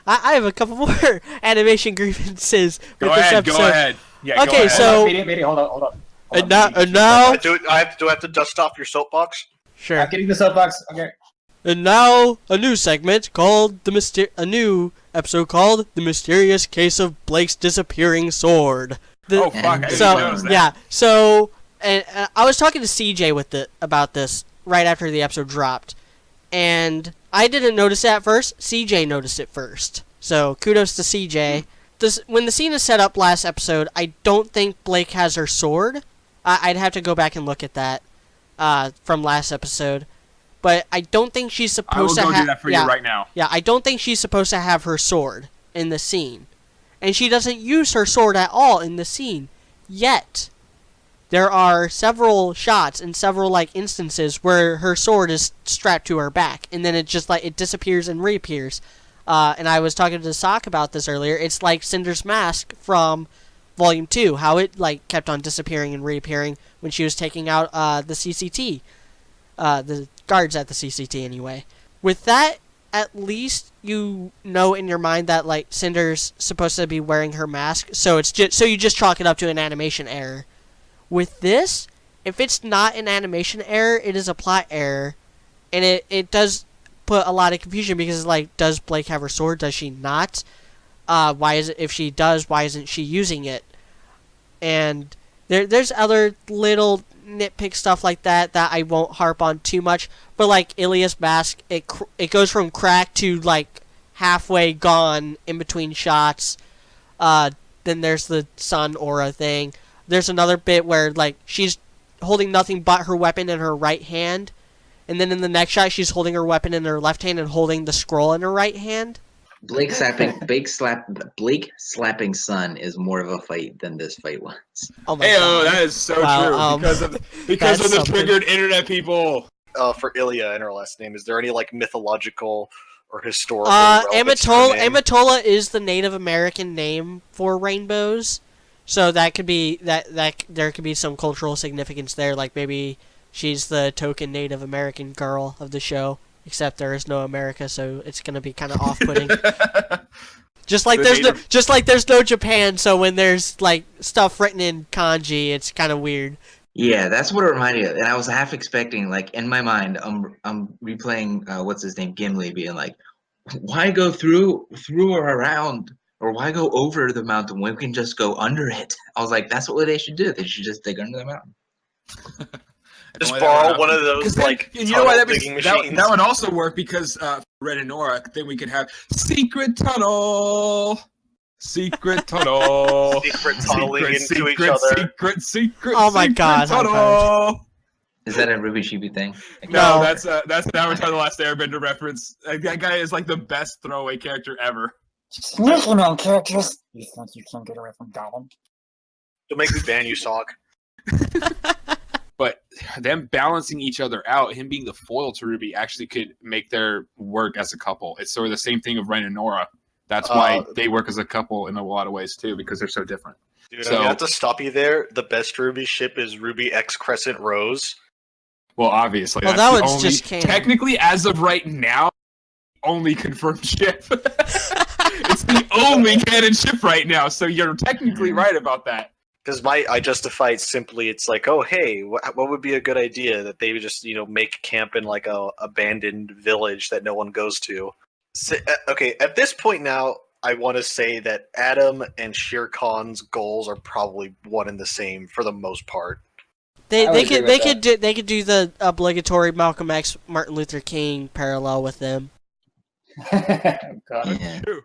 I have a couple more animation grievances with this episode. Go ahead. Yeah, Okay, go ahead. so- Maybe, hold on. And now, Do I have to dust off your soapbox? sure. I'm getting the soapbox. Okay. And now a new segment called a new episode called "The Mysterious Case of Blake's Disappearing Sword." Oh fuck! I didn't So notice that. yeah, so and I was talking to CJ about this right after the episode dropped, and I didn't notice it at first. CJ noticed it first. So kudos to CJ. When the scene is set up last episode, I don't think Blake has her sword. I'd have to go back and look at that from last episode. But I don't think she's supposed I to will have. go do that for you right now. Yeah, I don't think she's supposed to have her sword in the scene, and she doesn't use her sword at all in the scene. Yet, there are several shots and several like instances where her sword is strapped to her back, and then it just like it disappears and reappears. And I was talking to Sock about this earlier. It's like Cinder's mask from Volume 2, how it like kept on disappearing and reappearing when she was taking out the CCT. The guards at the CCT anyway. With that, at least you know in your mind that like Cinder's supposed to be wearing her mask, so you just chalk it up to an animation error. With this, if it's not an animation error, it is a plot error, and it does put a lot of confusion because like, does Blake have her sword? Does she not? Why is it, if she does, why isn't she using it? And there's other little nitpick stuff like that I won't harp on too much, but like Ilya's mask, it goes from cracked to like halfway gone in between shots. Then there's the sun aura thing. There's another bit where like she's holding nothing but her weapon in her right hand, and then in the next shot she's holding her weapon in her left hand and holding the scroll in her right hand. Blake slapping Sun is more of a fight than this fight was. Oh my Hey, god. that is so Wow, true because that's of the something. triggered internet people. For Ilya and her last name, is there any like mythological or historical? relevance to her name? Amatola is the Native American name for rainbows, so that could be that there could be some cultural significance there. Like maybe she's the token Native American girl of the show, except there is no America, so it's gonna be kind of off-putting. Just like there's no Japan, so when there's like stuff written in kanji, it's kind of weird. Yeah, that's what it reminded me of. And I was half expecting, like in my mind, I'm replaying what's his name, Gimli, being like, why go through or around, or why go over the mountain when we can just go under it? I was like, that's what they should do. They should just dig under the mountain. Just borrow one of those like you know why digging that machines. would also work because Red and Nora, then we could have secret tunnel, secret tunnel, Secret tunneling into each other. secret. Oh my God, tunnel. Is that a Ruby Chibi thing? No, No. that's an Avatar: The Last Airbender reference. That guy is like the best throwaway character ever. Listen on characters. You think you can get away from Gollum? Don't make me ban you, Sock. But them balancing each other out, him being the foil to Ruby, actually could make their work as a couple. It's sort of the same thing of Ren and Nora. That's why they work as a couple in a lot of ways too, because they're so different. Dude, I'm gonna have to stop you there. The best Ruby ship is Ruby X Crescent Rose. Well, obviously, Well, that's that the one's only, just canon. technically, as of right now, only confirmed ship. It's the only canon ship right now, so you're technically right about that. Because I justify it simply, it's like, oh hey, what would be a good idea that they would just make camp in like a abandoned village that no one goes to. So, okay, at this point now, I want to say that Adam and Shere Khan's goals are probably one and the same for the most part. They would agree with that. they could do the obligatory Malcolm X Martin Luther King parallel with them. God. Yeah. True.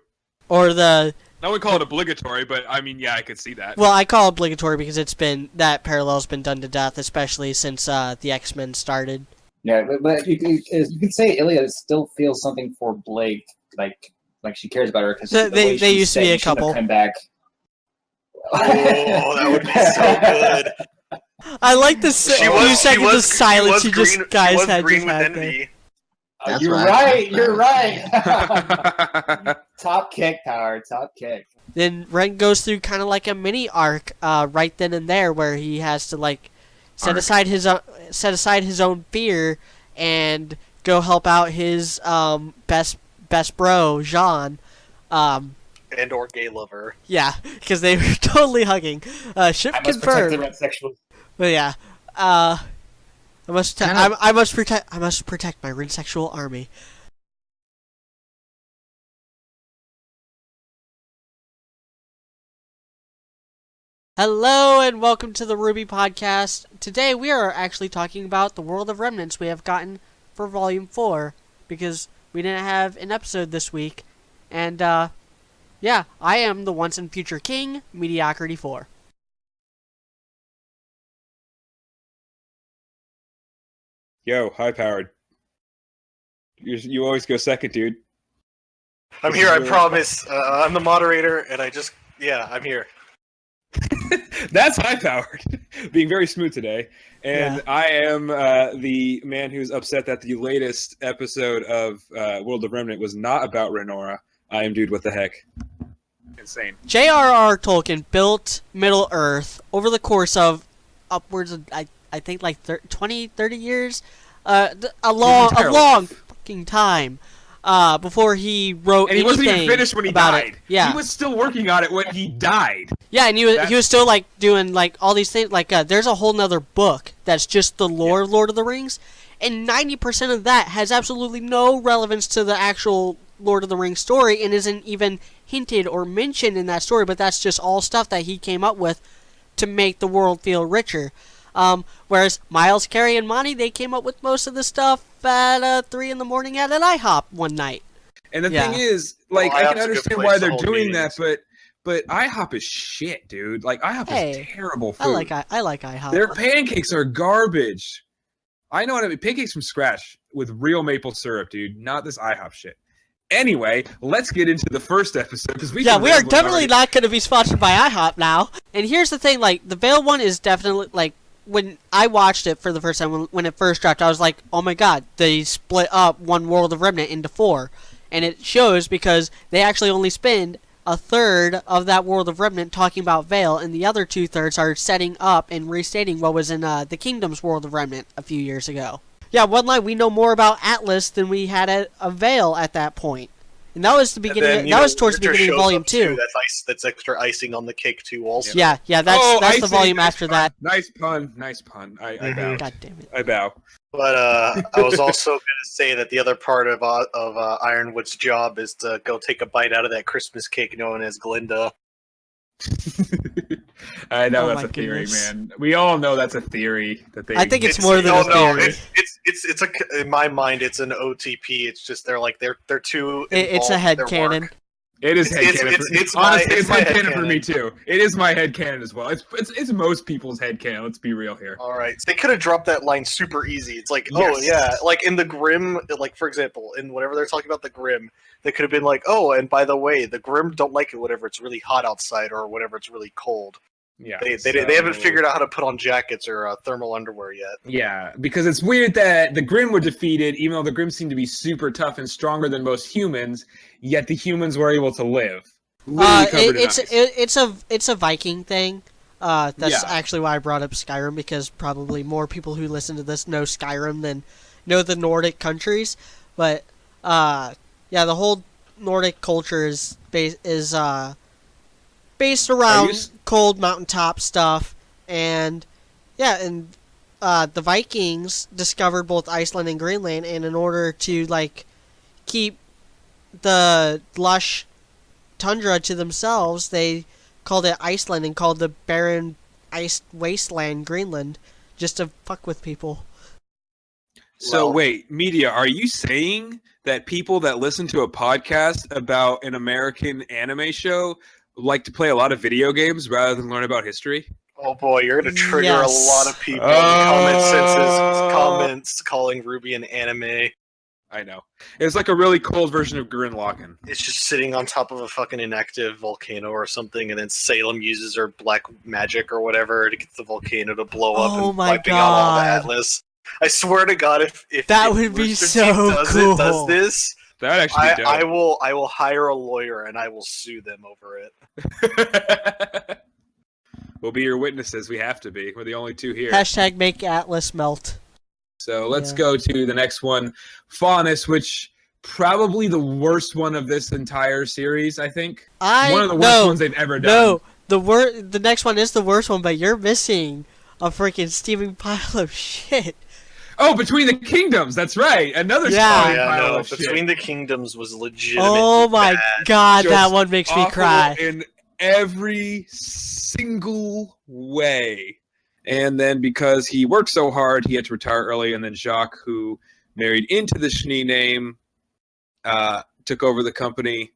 or the. I would call it obligatory, but I mean, yeah, I could see that. Well, I call it obligatory because that parallel's been done to death, especially since the X-Men started. Yeah, but you could say Ilya still feels something for Blake, like she cares about her because they used to be a couple. Come back. Oh, that would be so good. I like the second of silence. He just guys had just had there. You're right. You're right. Top kick, Power. Top kick. Then Ren goes through kind of like a mini arc, right then and there, where he has to like set aside his own fear and go help out his best bro Jean. And or gay lover. Yeah, because they were totally hugging. Ship confirmed. But yeah, I must protect my rinsexual army. Hello and welcome to the RWBY podcast. Today we are actually talking about the World of Remnants we have gotten for Volume 4 because we didn't have an episode this week. And yeah, I am the once and future king, Mediocrity 4. Yo, high powered. You always go second, dude. I'm here, I promise. I'm the moderator, and I'm here. That's high powered. Being very smooth today. And yeah. I am the man who's upset that the latest episode of World of Remnant was not about Renora. I am dude, what the heck? Insane. J.R.R. Tolkien built Middle Earth over the course of upwards of, I think, like 20, 30 years. A long fucking time. Before he wrote and he wasn't even finished when he died. It. Yeah, he was still working on it when he died. Yeah, and he was still like doing like all these things. Like there's a whole nother book that's just the lore of Lord of the Rings, and 90% of that has absolutely no relevance to the actual Lord of the Rings story, and isn't even hinted or mentioned in that story. But that's just all stuff that he came up with to make the world feel richer. Whereas Miles, Carey, and Monty, they came up with most of the stuff at 3 a.m. at an IHOP one night. And the thing is, like, I can understand why they're doing that, but IHOP is shit, dude. Like, IHOP is terrible food. I like IHOP. Their pancakes are garbage. I know what I mean. Pancakes from scratch with real maple syrup, dude. Not this IHOP shit. Anyway, let's get into the first episode because we are definitely not going to be sponsored by IHOP now. And here's the thing, like, the Veil one is definitely, like, when I watched it for the first time, when it first dropped, I was like, oh my god, they split up one World of Remnant into 4. And it shows because they actually only spend a third of that World of Remnant talking about Veil, and the other 2/3 are setting up and restating what was in the Kingdom's World of Remnant a few years ago. Yeah, one line, we know more about Atlas than we had at a Veil at that point. And that was the beginning. That was towards the beginning of Volume 2. That's extra icing on the cake too. Also, yeah, that's the volume after that. Nice pun. I bow. God damn it. I bow. But I was also going to say that the other part of Ironwood's job is to go take a bite out of that Christmas cake known as Glinda. I know that's a theory, man. We all know that's a theory. I think it's more than a theory. It's in my mind, it's an OTP. It's just they're too. It's a headcanon. It is headcanon. It's headcanon for me too. It is my headcanon as well. It's most people's headcanon. Let's be real here. All right, so they could have dropped that line super easy. It's like, oh yeah, like in the Grimm, like for example, in whatever they're talking about the Grimm, they could have been like, oh, and by the way, the Grimm don't like it whenever it's really hot outside or whenever it's really cold. Yeah, they haven't figured out how to put on jackets or thermal underwear yet. Yeah, because it's weird that the Grimm were defeated, even though the Grimm seem to be super tough and stronger than most humans, yet the humans were able to live. It's a Viking thing. That's actually why I brought up Skyrim, because probably more people who listen to this know Skyrim than know the Nordic countries. But the whole Nordic culture is based around cold mountaintop stuff, and the Vikings discovered both Iceland and Greenland, and in order to like keep the lush tundra to themselves, they called it Iceland and called the barren ice wasteland Greenland, just to fuck with people. So wait, Media, are you saying that people that listen to a podcast about an American anime show like to play a lot of video games rather than learn about history? Oh boy, you're gonna trigger a lot of people in comments calling RWBY an anime. I know. It's like a really cold version of Gurren Lagann. It's just sitting on top of a fucking inactive volcano or something, and then Salem uses her black magic or whatever to get the volcano to blow up and wiping out all the Atlas. I swear to God, if that would be so cool. Does this? That actually be dope. I will hire a lawyer and I will sue them over it. We'll be your witnesses. We have to be. We're the only two here. Hashtag make Atlas melt. So let's go to the next one, Faunus, which probably the worst one of this entire series. I think one of the worst ones they've ever done. No, the next one is the worst one, but you're missing a freaking steaming pile of shit. Oh, Between the Kingdoms. That's right. Another pile of shit. Between the Kingdoms was legitimate. Oh my god, Just that one makes me cry. In every single way. And then because he worked so hard, he had to retire early. And then Jacques, who married into the Schnee name, took over the company.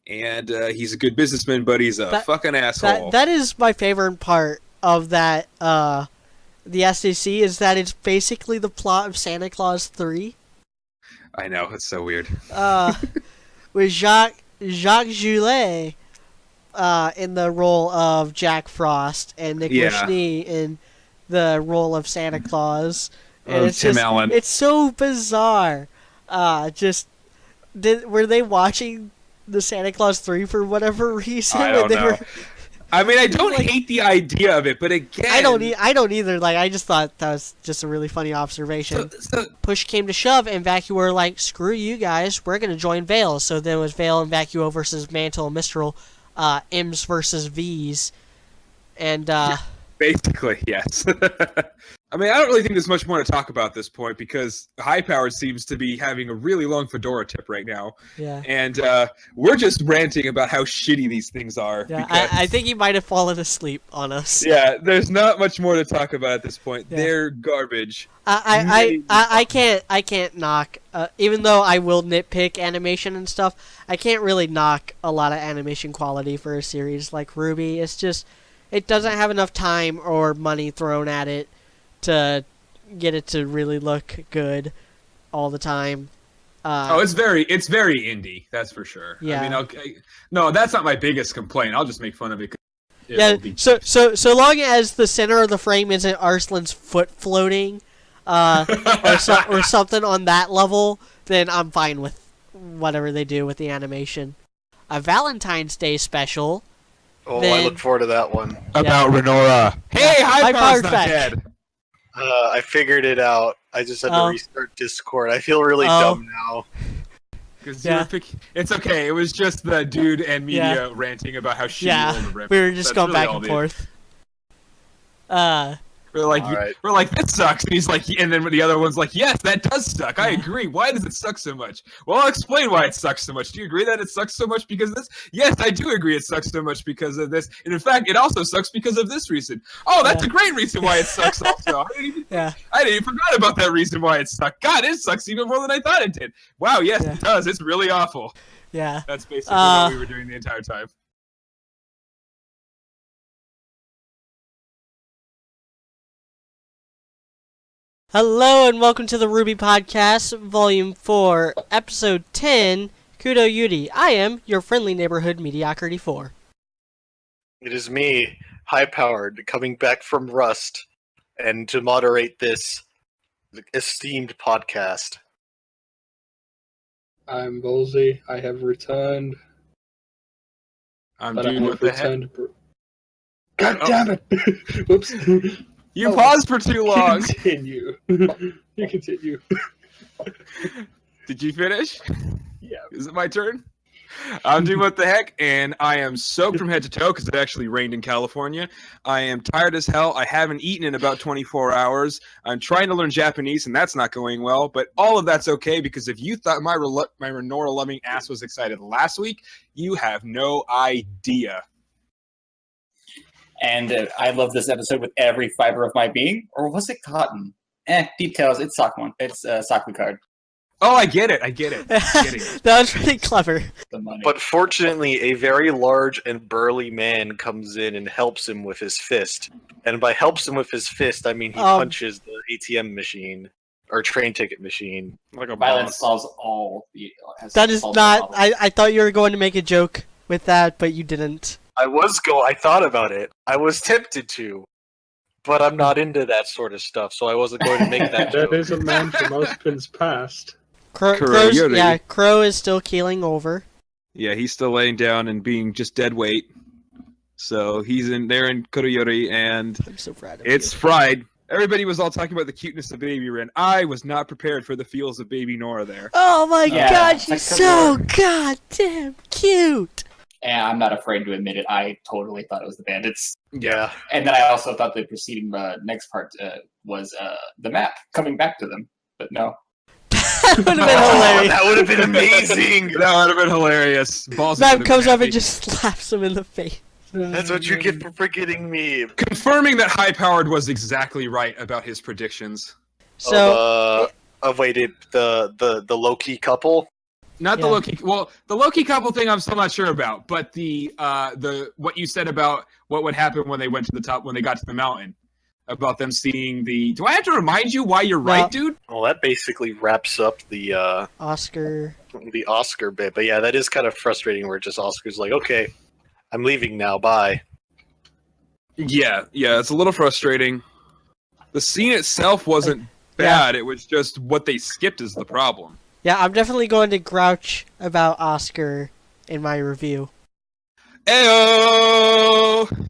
And he's a good businessman, but he's a fucking asshole. That is my favorite part of that. The SDC is that it's basically the plot of Santa Claus 3. I know, it's so weird. With Jacques Joulet in the role of Jack Frost and Nicholas Schnee in the role of Santa Claus. And it's Tim Allen. It's so bizarre. Were they watching the Santa Claus 3 for whatever reason? I don't know. I mean, I don't hate the idea of it, but again, I don't either. Like, I just thought that was just a really funny observation. So push came to shove, and Vacuo were like, "Screw you guys, we're gonna join Veil." So then it was Veil and Vacuo versus Mantle and Mistral, M's versus V's, and basically, yes. I mean, I don't really think there's much more to talk about at this point because High Power seems to be having a really long fedora tip right now. Yeah. And we're just ranting about how shitty these things are. Yeah, I think he might have fallen asleep on us. Yeah, there's not much more to talk about at this point. Yeah. They're garbage. I can't knock, even though I will nitpick animation and stuff, I can't really knock a lot of animation quality for a series like RWBY. It's just, it doesn't have enough time or money thrown at it to get it to really look good all the time. It's very indie, that's for sure. Yeah. I mean, no, that's not my biggest complaint. I'll just make fun of it. So long as the center of the frame isn't Arslan's foot floating, or something on that level, then I'm fine with whatever they do with the animation. A Valentine's Day special. Oh, I look forward to that one. About Renora. Hey, High Power's not dead. I figured it out. I just had to restart Discord. I feel really dumb now. It's okay. It was just the dude and media ranting about how shitty the rip. We were just going back and forth. We're like, this sucks, and he's like, and then the other one's like, yes, that does suck. I agree. Why does it suck so much? Well, I'll explain why it sucks so much. Do you agree that it sucks so much because of this? Yes, I do agree it sucks so much because of this. And in fact, it also sucks because of this reason. Oh, that's a great reason why it sucks also. I didn't even forgot about that reason why it sucked. God, it sucks even more than I thought it did. Wow, yes, it does. It's really awful. Yeah. That's basically what we were doing the entire time. Hello and welcome to the RWBY Podcast, Volume 4, Episode 10, Kudo Yuri. I am your friendly neighborhood Mediocrity 4. It is me, high-powered, coming back from Rust, and to moderate this esteemed podcast. I'm Bolsey. I have returned. I'm Dude with the Head. God damn it! Whoops. You paused for too long. Continue. You continue. Did you finish? Yeah. Is it my turn? I'm doing what the heck, and I am soaked from head to toe because it actually rained in California. I am tired as hell. I haven't eaten in about 24 hours. I'm trying to learn Japanese, and that's not going well. But all of that's okay because if you thought my Renora-loving ass was excited last week, you have no idea. And I love this episode with every fiber of my being. Or was it cotton? Details. It's Sakuma. It's Sakuma card. Oh, I get it. I get it. That was pretty clever. The money. But fortunately, a very large and burly man comes in and helps him with his fist. And by helps him with his fist, I mean he punches the ATM machine or train ticket machine. Like a Violence boss. solves all. That is not. I thought you were going to make a joke with that, but you didn't. I thought about it. I was tempted to. But I'm not into that sort of stuff, so I wasn't going to make that joke. That is a man from Ospin's past. Crow is still keeling over. Yeah, he's still laying down and being just dead weight. So he's in there in Kuroyori, and I'm so proud of it's you. fried. Everybody was all talking about the cuteness of Baby Ren. I was not prepared for the feels of Baby Nora there. Oh my god, she's like so goddamn cute! And I'm not afraid to admit it. I totally thought it was the bandits. Yeah. And then I also thought the preceding next part was the map coming back to them. But no. That would have been hilarious. That would have been amazing! That would have been hilarious. Balls Map comes up and just slaps him in the face. That's what you get for forgetting me. Confirming that High Powered was exactly right about his predictions. So, the low-key couple? Not the Yeah. low-key. Well, the low-key couple thing I'm still not sure about, but the what you said about what would happen when they went to the top, when they got to the mountain, about them seeing the. Do I have to remind you why you're right, dude? Well, that basically wraps up the Oscar bit. But yeah, that is kind of frustrating. Where just Oscar's like, okay, I'm leaving now. Bye. Yeah, it's a little frustrating. The scene itself wasn't bad. It was just what they skipped is the problem. Yeah, I'm definitely going to grouch about Oscar in my review. Ayo!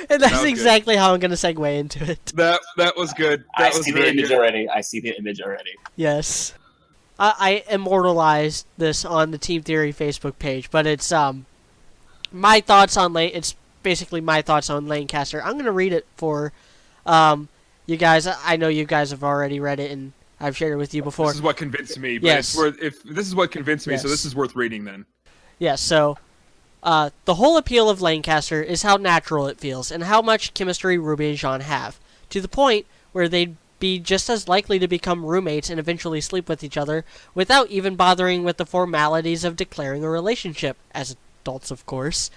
And that's good. exactly how I'm going to segue into it. That was good. I That was see the very image good. already. I see the image already. Yes. I immortalized this on the Team Theory Facebook page, but it's my thoughts on it's basically my thoughts on Lancaster. I'm going to read it for you guys. I know you guys have already read it and I've shared it with you before. This is what convinced me. But Yes. it's worth, if this is what convinced me, so Yes. this is worth reading then. Yeah, so the whole appeal of Lancaster is how natural it feels and how much chemistry Ruby and Jean have, to the point where they'd be just as likely to become roommates and eventually sleep with each other without even bothering with the formalities of declaring a relationship, as adults of course.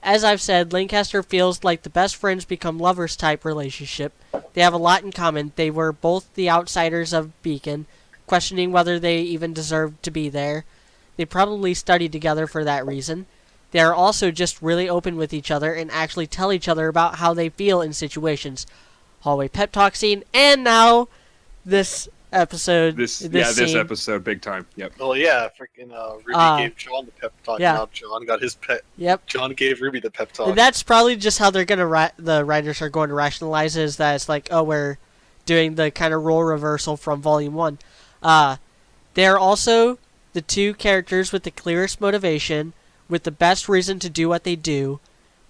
As I've said, Lancaster feels like the best friends become lovers type relationship. They have a lot in common. They were both the outsiders of Beacon, questioning whether they even deserved to be there. They probably studied together for that reason. They are also just really open with each other and actually tell each other about how they feel in situations. Hallway pep talk scene, and now this episode. This scene. episode, big time. Yep. Well, yeah, freaking Ruby gave John the pep talk. Yeah. Now John got his pep. Yep. John gave Ruby the pep talk. And that's probably just how they're gonna the writers are going to rationalize it, is that it's like, oh, we're doing the kind of role reversal from Volume 1. They're also the two characters with the clearest motivation, with the best reason to do what they do.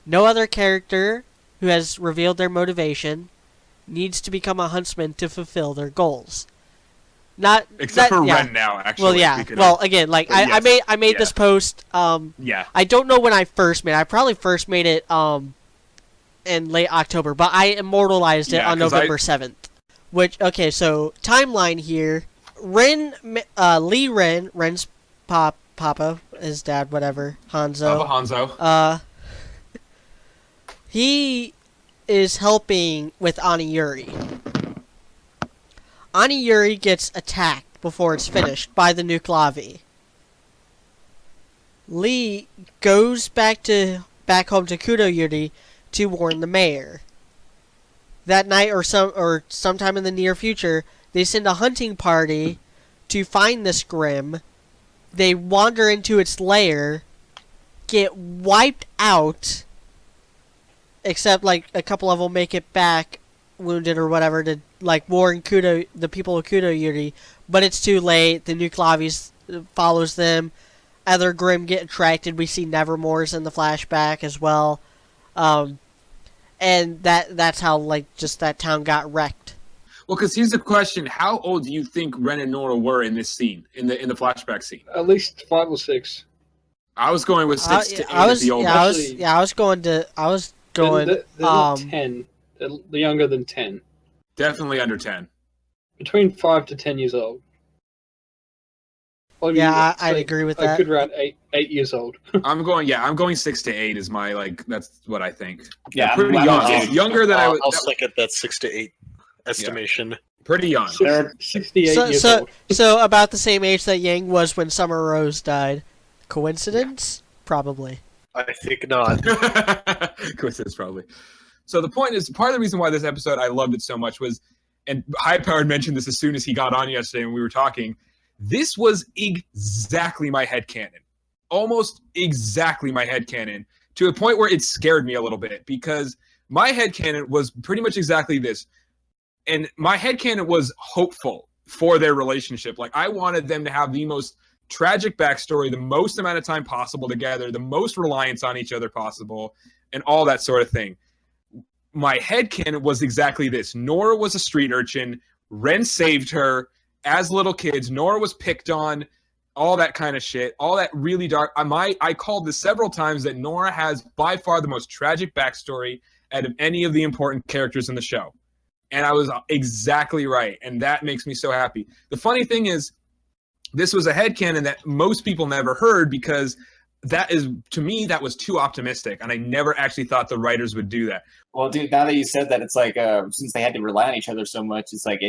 No other character who has revealed their motivation needs to become a huntsman to fulfill their goals. Not Except for yeah. Ren now, actually. Well, yeah. Well, again, like But I yes. made Yeah. this post. Yeah. I don't know when I first made it. I probably first made it in late October, but I immortalized it Yeah, on 'cause November 7th. Which, okay, so timeline here. Lee Ren, Ren's papa, his dad, whatever, Hanzo. Hanzo. He is helping with Ani Yuri. Ani Yuri gets attacked before it's finished by the Nuklavi. Lee goes back home to Kuroyuri to warn the mayor. That night or sometime in the near future, they send a hunting party to find this Grim. They wander into its lair, get wiped out, except like a couple of them make it back wounded or whatever to like warn the people of Kuroyuri, but it's too late. The Nuklavis follows them. Other Grim get attracted. We see Nevermore's in the flashback as well. And that's how like just that town got wrecked. Well, because here's the question: how old do you think Ren and Nora were in this scene, in the flashback scene? At least 5 or 6. I was going with 6 to 8 I was at the old. I was going. They're not 10. They're younger than 10. Definitely under 10. Between 5 to 10 years old. I mean, Yeah, it's I'd like agree with a that. good around 8 years old. I'm going 6 to 8 is my that's what I think. Yeah, I'm- pretty I'm young. with you. Younger than I was. I'll stick at that 6 to 8 estimation. Pretty young. They're- 68 So, years so, old. so about the same age that Yang was when Summer Rose died. Coincidence? Probably. I think not. Coincidence, probably. So the point is, part of the reason why this episode I loved it so much was, and High Powered mentioned this as soon as he got on yesterday when we were talking, this was exactly my headcanon. Almost exactly my headcanon, to a point where it scared me a little bit, because my headcanon was pretty much exactly this. And my headcanon was hopeful for their relationship. Like, I wanted them to have the most tragic backstory, the most amount of time possible together, the most reliance on each other possible, and all that sort of thing. My headcanon was exactly this. Nora was a street urchin. Ren saved her. As little kids, Nora was picked on, all that kind of shit, all that really dark. I called this several times that Nora has by far the most tragic backstory out of any of the important characters in the show. And I was exactly right, and that makes me so happy. The funny thing is, this was a headcanon that most people never heard, because that is, to me, that was too optimistic, and I never actually thought the writers would do that. Well, dude, now that you said that, it's like since they had to rely on each other so much, it's like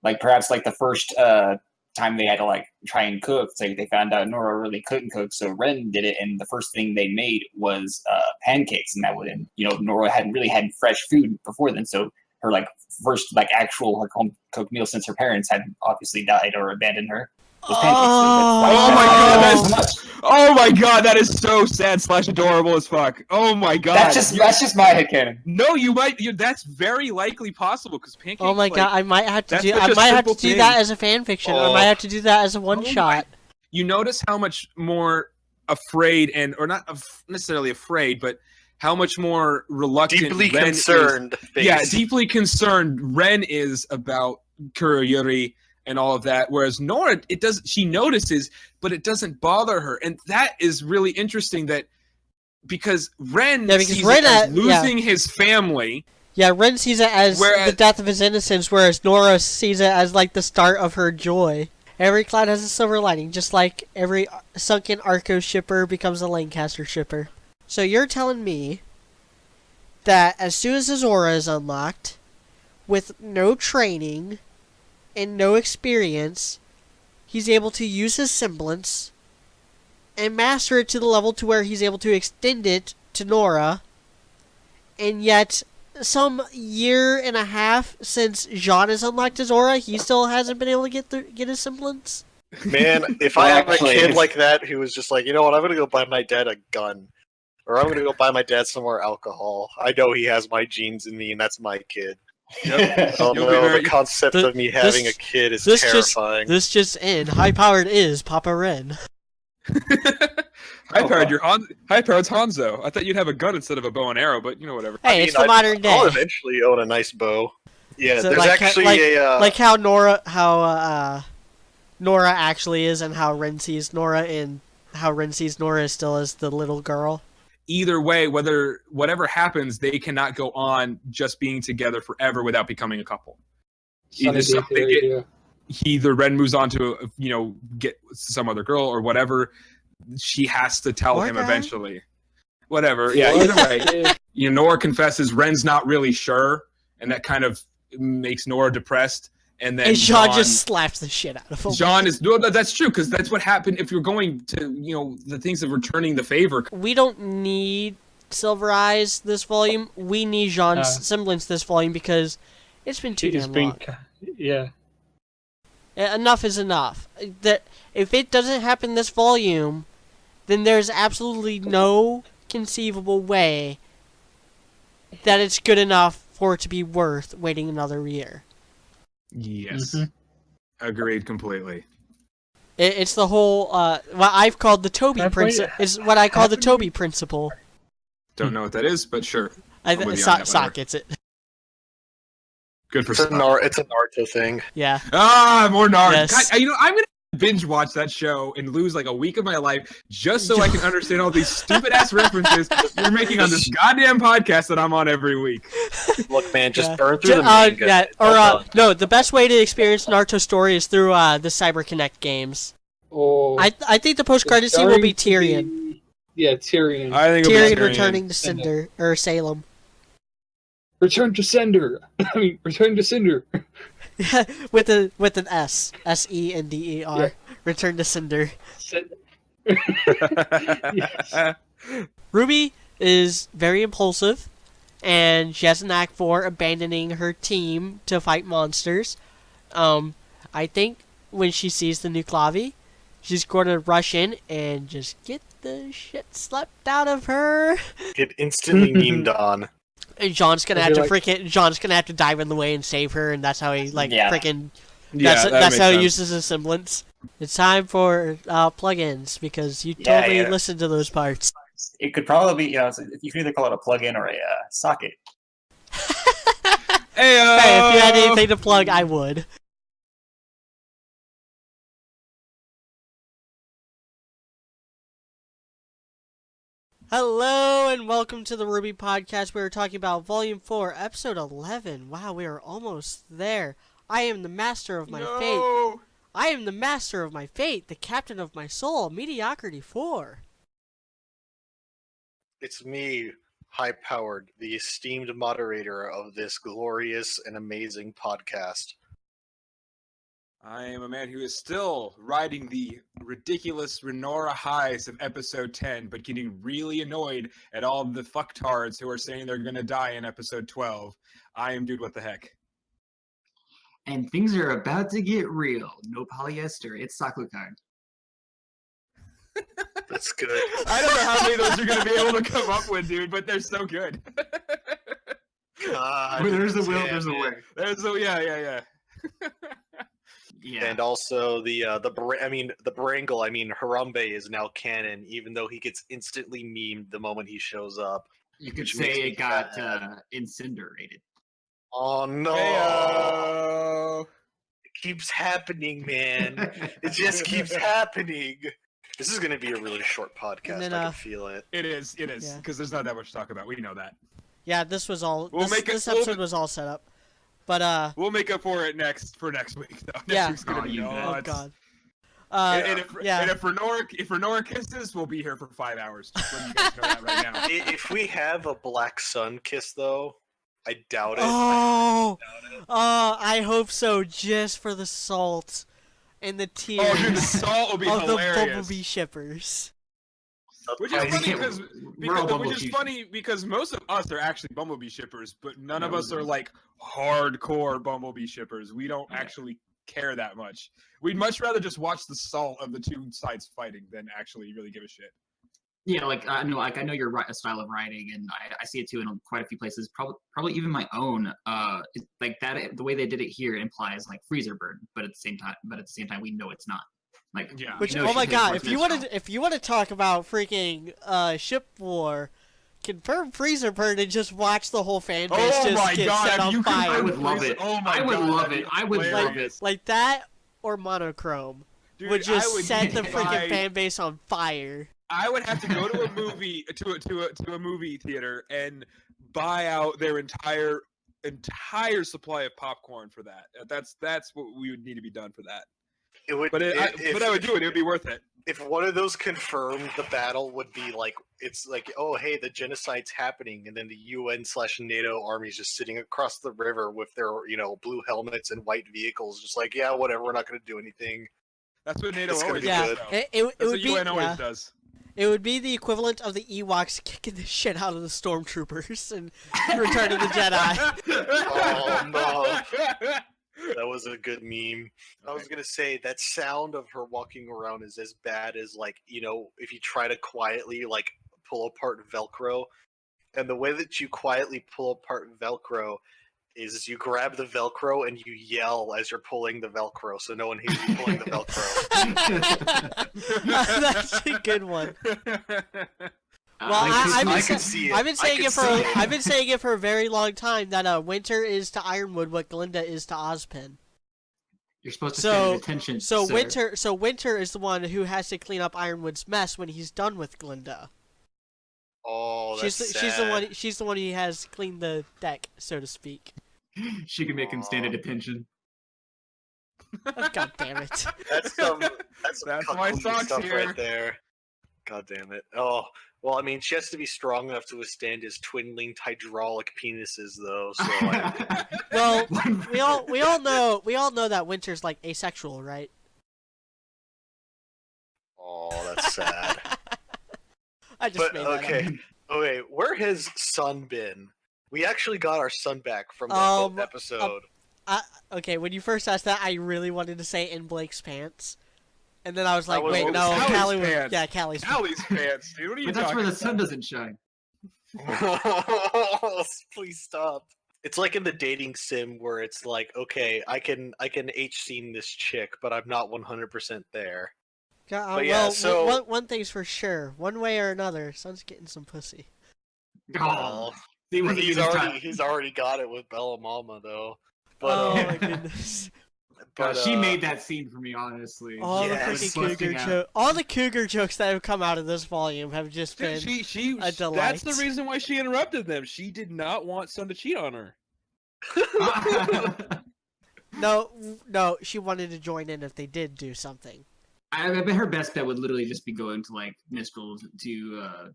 like perhaps like the first time they had to like try and cook, it's like they found out Nora really couldn't cook, so Ren did it, and the first thing they made was pancakes, and that would, Nora hadn't really had fresh food before then, so her like first like actual like home cooked meal since her parents had obviously died or abandoned her. Was pancakes. Oh my god, that is so sad / adorable as fuck. Oh my god. That's just my headcanon. No, that's very likely possible, because pancakes. Oh my god, I might have to do. such I a might have to simple do that thing. as a fan fiction. Or I might have to do that as a one shot. You notice how much more afraid or not necessarily afraid, but how much more reluctant, Deeply Ren concerned. Is, yeah, deeply concerned Ren is about Kuroyuri and all of that, whereas Nora, she notices, but it doesn't bother her, and that is really interesting. That because Ren sees it as losing his family. Yeah, Ren sees it as the death of his innocence, whereas Nora sees it as like the start of her joy. Every cloud has a silver lining, just like every sunken Arco shipper becomes a Lancaster shipper. So you're telling me that as soon as his aura is unlocked, with no training and no experience, he's able to use his semblance and master it to the level to where he's able to extend it to Nora, and yet some year and a half since Jean has unlocked his aura, he still hasn't been able to get his semblance? Man, if I have a kid like that who was just like, you know what, I'm going to go buy my dad a gun. Or I'm going to go buy my dad some more alcohol. I know he has my genes in me, and that's my kid. Yep. The concept of me having a kid is terrifying. This just in. High-powered is Papa Ren. High-powered's Hanzo. I thought you'd have a gun instead of a bow and arrow, but whatever. Hey, it's the modern day. I'll eventually own a nice bow. Yeah, So there's like, actually like how Nora actually is, and how Ren sees Nora, and how Ren sees Nora still as the little girl. Either way, whatever happens, they cannot go on just being together forever without becoming a couple. Either Ren moves on to get some other girl, or whatever. She has to tell him eventually. Whatever. Yeah. Either way, Nora confesses Ren's not really sure, and that kind of makes Nora depressed. And then Jean just slaps the shit out of him. Jean is that's true, because that's what happened if you're going to the things of returning the favor. We don't need Silver Eyes this volume. We need Jean's semblance this volume, because it's been too damn long. Yeah. Enough is enough. That if it doesn't happen this volume, then there's absolutely no conceivable way that it's good enough for it to be worth waiting another year. Yes. Mm-hmm. Agreed completely. It's the whole what I've called the Toby principle. Is what I call the Toby principle. Don't know what that is, but sure. Sock gets it. Good for it's a Naruto thing. Yeah. More Naruto. Yes. God, I'm gonna binge watch that show and lose like a week of my life just so I can understand all these stupid ass references you're making on this goddamn podcast that I'm on every week. Look, man, just burn through the manga. Yeah. Or no, the best way to experience Naruto story is through the CyberConnect games. or I think the post-credit scene will be Tyrion. Yeah, Tyrion. I think it'll be Tyrion returning to Cinder or Salem. Return to Sender. I mean, return to Cinder. with an S, S-E-N-D-E-R. Yeah. Return to Cinder. Yes. Ruby is very impulsive, and she has a knack for abandoning her team to fight monsters. I think when she sees the new Clavi, she's going to rush in and just get the shit slapped out of her. Get instantly memed on. And John's gonna have I'd to be like- John's gonna have to dive in the way and save her, and that's how he Yeah. freaking. Yeah, That's how he sense. uses his semblance. It's time for plugins because you Yeah, totally yeah. listen to those parts. It could probably be, you can either call it a plug-in or a socket. Hey, Hey, if you had anything to plug, I would. Hello and welcome to the RWBY podcast. We are talking about Volume 4, Episode 11. Wow, we are almost there. I am the master of my fate. I am the master of my fate, the captain of my soul, Mediocrity 4. It's me, high-powered, the esteemed moderator of this glorious and amazing podcast. I am a man who is still riding the ridiculous Renora highs of episode 10, but getting really annoyed at all the fucktards who are saying they're gonna die in episode 12. I am Dude What the Heck. And things are about to get real. No polyester. It's Saklukan. That's good. I don't know how many of those you're gonna be able to come up with, dude, but they're so good. God, Where there's a will, damn there's a it. way. Yeah. Yeah. And also the Brangle, Harambe is now canon, even though he gets instantly memed the moment he shows up. You could which say makes me it got sad. incinerated. Oh no! Heyo. It keeps happening, man. It just keeps happening. This is gonna be a really short podcast. then, I can feel it. It is, Yeah. because there's not that much to talk about. We know that. Yeah, this was all. We'll This, make it- this we'll- episode was all set up. But, We'll make up for it next week, though. Next Yeah. week's gonna Oh, be you bet. oh nuts. god. And yeah. if Renora kisses, we'll be here for 5 hours. Just letting you guys know that right now. If we have a Black Sun kiss, though, I doubt it. Oh, I hope so, just for the salt and the tears Oh, dude, the salt will be of the hilarious. Bumblebee shippers. Which is I funny think- because We're all Bumblebee funny because most of us are actually Bumblebee shippers, but none of No, us we are don't. like hardcore Bumblebee shippers. We don't Yeah. actually care that much. We'd much rather just watch the salt of the two sides fighting than actually really give a shit. Yeah, I know your style of writing, and I see it too in quite a few places. Probably even my own. Like that, the way they did it here implies like freezer burn, but at the same time, we know it's not. Like, Yeah. Which, we know oh my she god, takes if you want to talk about freaking ship war, confirm freezer burn and just watch the whole fan base Oh just my get God, set if on you could- fire. I would love it. Oh my I would God, love that'd it. be I would love hilarious. Like that or monochrome Dude, would just I would set the freaking buy- fan base on fire. I would have to go to a movie to a movie theater and buy out their entire supply of popcorn for that. That's what we would need to be done for that. It would, But I would do it. It would be worth it. If one of those confirmed, the battle would be like, it's like, oh hey, the genocide's happening, and then the UN/NATO armies just sitting across the river with their blue helmets and white vehicles, just like, yeah, whatever, we're not going to do anything. That's what NATO It's gonna always be does. Yeah, good. though. it That's would what be UN always yeah. does. It would be the equivalent of the Ewoks kicking the shit out of the stormtroopers and Return of the Jedi. Oh no. That was a good meme. I was gonna say that sound of her walking around is as bad as if you try to quietly pull apart Velcro, and the way that you quietly pull apart Velcro is you grab the Velcro and you yell as you're pulling the Velcro, so no one hears you pulling the Velcro. That's a good one. Well, I could see it. I've been I saying could it for see it. I've been saying it for a very long time that Winter is to Ironwood what Glinda is to Ozpin. You're supposed to So- pay attention. So sir. Winter is the one who has to clean up Ironwood's mess when he's done with Glinda. Oh, that's She's the one who has cleaned the deck, so to speak. She can make him stand at attention. Oh, God damn it. That's some That's my cuckolding socks stuff here. right there. God damn it. Oh, well, I mean, she has to be strong enough to withstand his twin-linked hydraulic penises, though. So, Well, we all know that Winter's like asexual, right? oh, that's sad. I just But made that up. okay, where has Sun been? We actually got our son back from that episode. Okay, when you first asked that, I really wanted to say in Blake's pants. And then I was like, was- wait, it was no, Callie's Callie was... pants. Yeah, Callie's pants. Callie's pants, dude. What are you But that's talking where the about? sun doesn't shine. Please stop. It's like in the dating sim where it's like, okay, I can H-scene this chick, but I'm not 100% there. But yeah, well, so- one thing's for sure. One way or another, Son's getting some pussy. Oh, see what he's he already got it with Bella Mama though. Oh But, my goodness. She made that scene for me, honestly. All Yes. the freaking cougar jokes. All the cougar jokes that have come out of this volume have just been She a delight. That's the reason why she interrupted them. She did not want Sun to cheat on her. No, she wanted to join in if they did do something. I bet her best bet would literally just be going to like Mistral to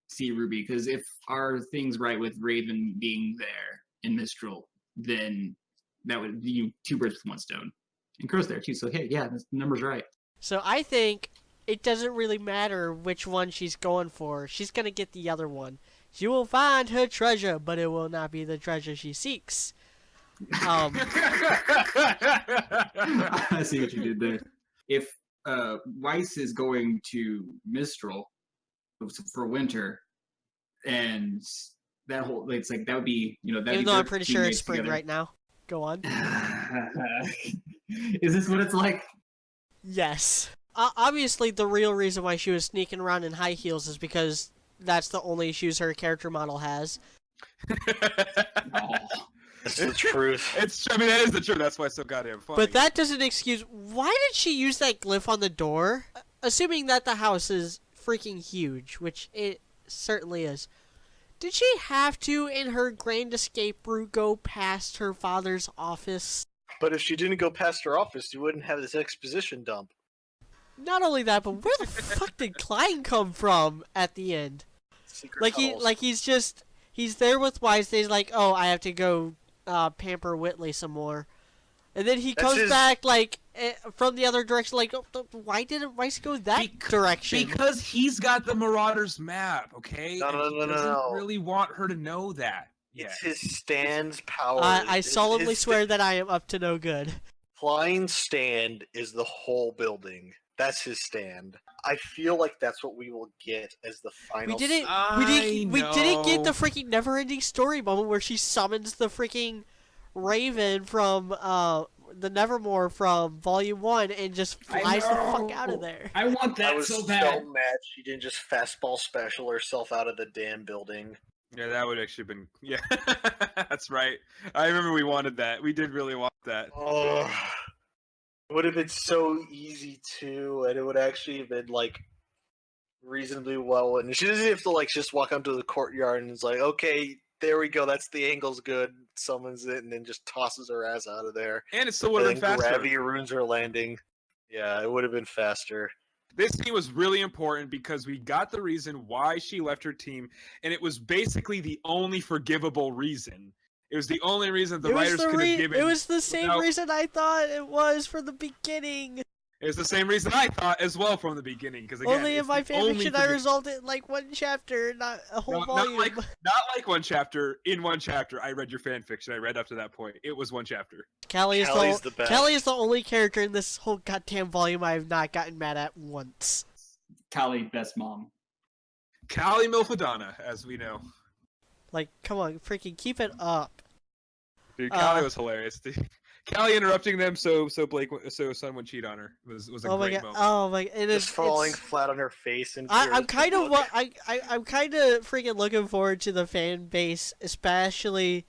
see Ruby, because if our thing's right with Raven being there in Mistral, then that would be 2 birds with 1 stone. And Crow's there too, so hey, yeah, the number's right. So I think it doesn't really matter which one she's going for. She's gonna get the other one. She will find her treasure, but it will not be the treasure she seeks. I see what you did there. If Weiss is going to Mistral for winter, and that whole it's like that would be that'd Even be though I'm their pretty sure it's teammates spring together. right now. Go on. Is this what it's like? Yes. Obviously, the real reason why she was sneaking around in high heels is because that's the only shoes her character model has. Oh. That's the truth. I mean, that is the truth. That's why it's so goddamn funny. But that doesn't excuse... Why did she use that glyph on the door? Assuming that the house is freaking huge, which it certainly is. Did she have to, in her grand escape route, go past her father's office? But if she didn't go past her office, you wouldn't have this exposition dump. Not only that, but where the fuck did Klein come from at the end? Secret tunnels. He's there with Wise. He's like, oh, I have to go pamper Whitley some more, and then he comes back from the other direction. Like, oh, why didn't Wise go that direction? Because he's got the Marauders map. Okay. No. He doesn't really want her to know that. Yeah. It's his stand's power. I solemnly swear that I am up to no good. Klein's stand is the whole building. That's his stand. I feel like that's what we will get as the final. We didn't get the freaking never-ending story moment where she summons the freaking Raven from the Nevermore from Volume 1 and just flies the fuck out of there. I want that I was so bad. mad she didn't just fastball special herself out of the damn building. Yeah, that would actually been. Yeah, that's right. I remember we wanted that. We did really want that. Oh, it would have been so easy too, and it would actually have been like reasonably well. And she doesn't have to like just walk onto the courtyard and it's like, okay, there we go. That's the angle's good. Summons it and then just tosses her ass out of there. And it still would have been faster. Gravity ruins her landing. Yeah, it would have been faster. This scene was really important because we got the reason why she left her team, and it was basically the only forgivable reason. It was the only reason the writers could have given. It was the same reason I thought it was from the beginning. It was the same reason I thought as well from the beginning. Because again, only in my fanfiction I resolved it in like one chapter, not a whole volume. Not like one chapter. In one chapter, I read your fanfiction. I read up to that point. It was one chapter. Callie is the best. Callie is the only character in this whole goddamn volume I have not gotten mad at once. Callie, best mom. Callie Milfadonna, as we know. Like, come on, freaking keep it up. Dude, Callie was hilarious. Callie interrupting them so Sun would cheat on her was a great moment. Oh my! And Just falling flat on her face and. I'm kind of freaking looking forward to the fan base, especially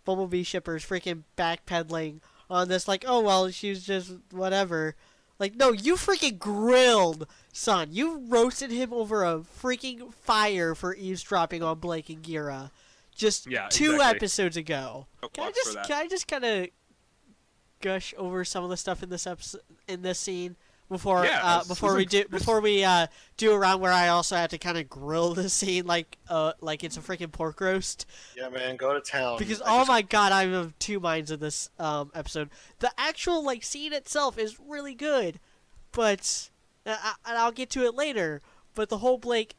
Bumblebee shippers, freaking backpedaling on this. Like, oh well, she's just whatever. Like, no, you freaking grilled Sun. You roasted him over a freaking fire for eavesdropping on Blake and Gira, just 2 episodes ago. Can I just kind of gush over some of the stuff in this episode, in this scene before we do a round where I also have to kind of grill the scene like it's a freaking pork roast. Yeah, man, go to town. Because my god, I'm of two minds of this episode. The actual like scene itself is really good, but and I'll get to it later. But the whole Blake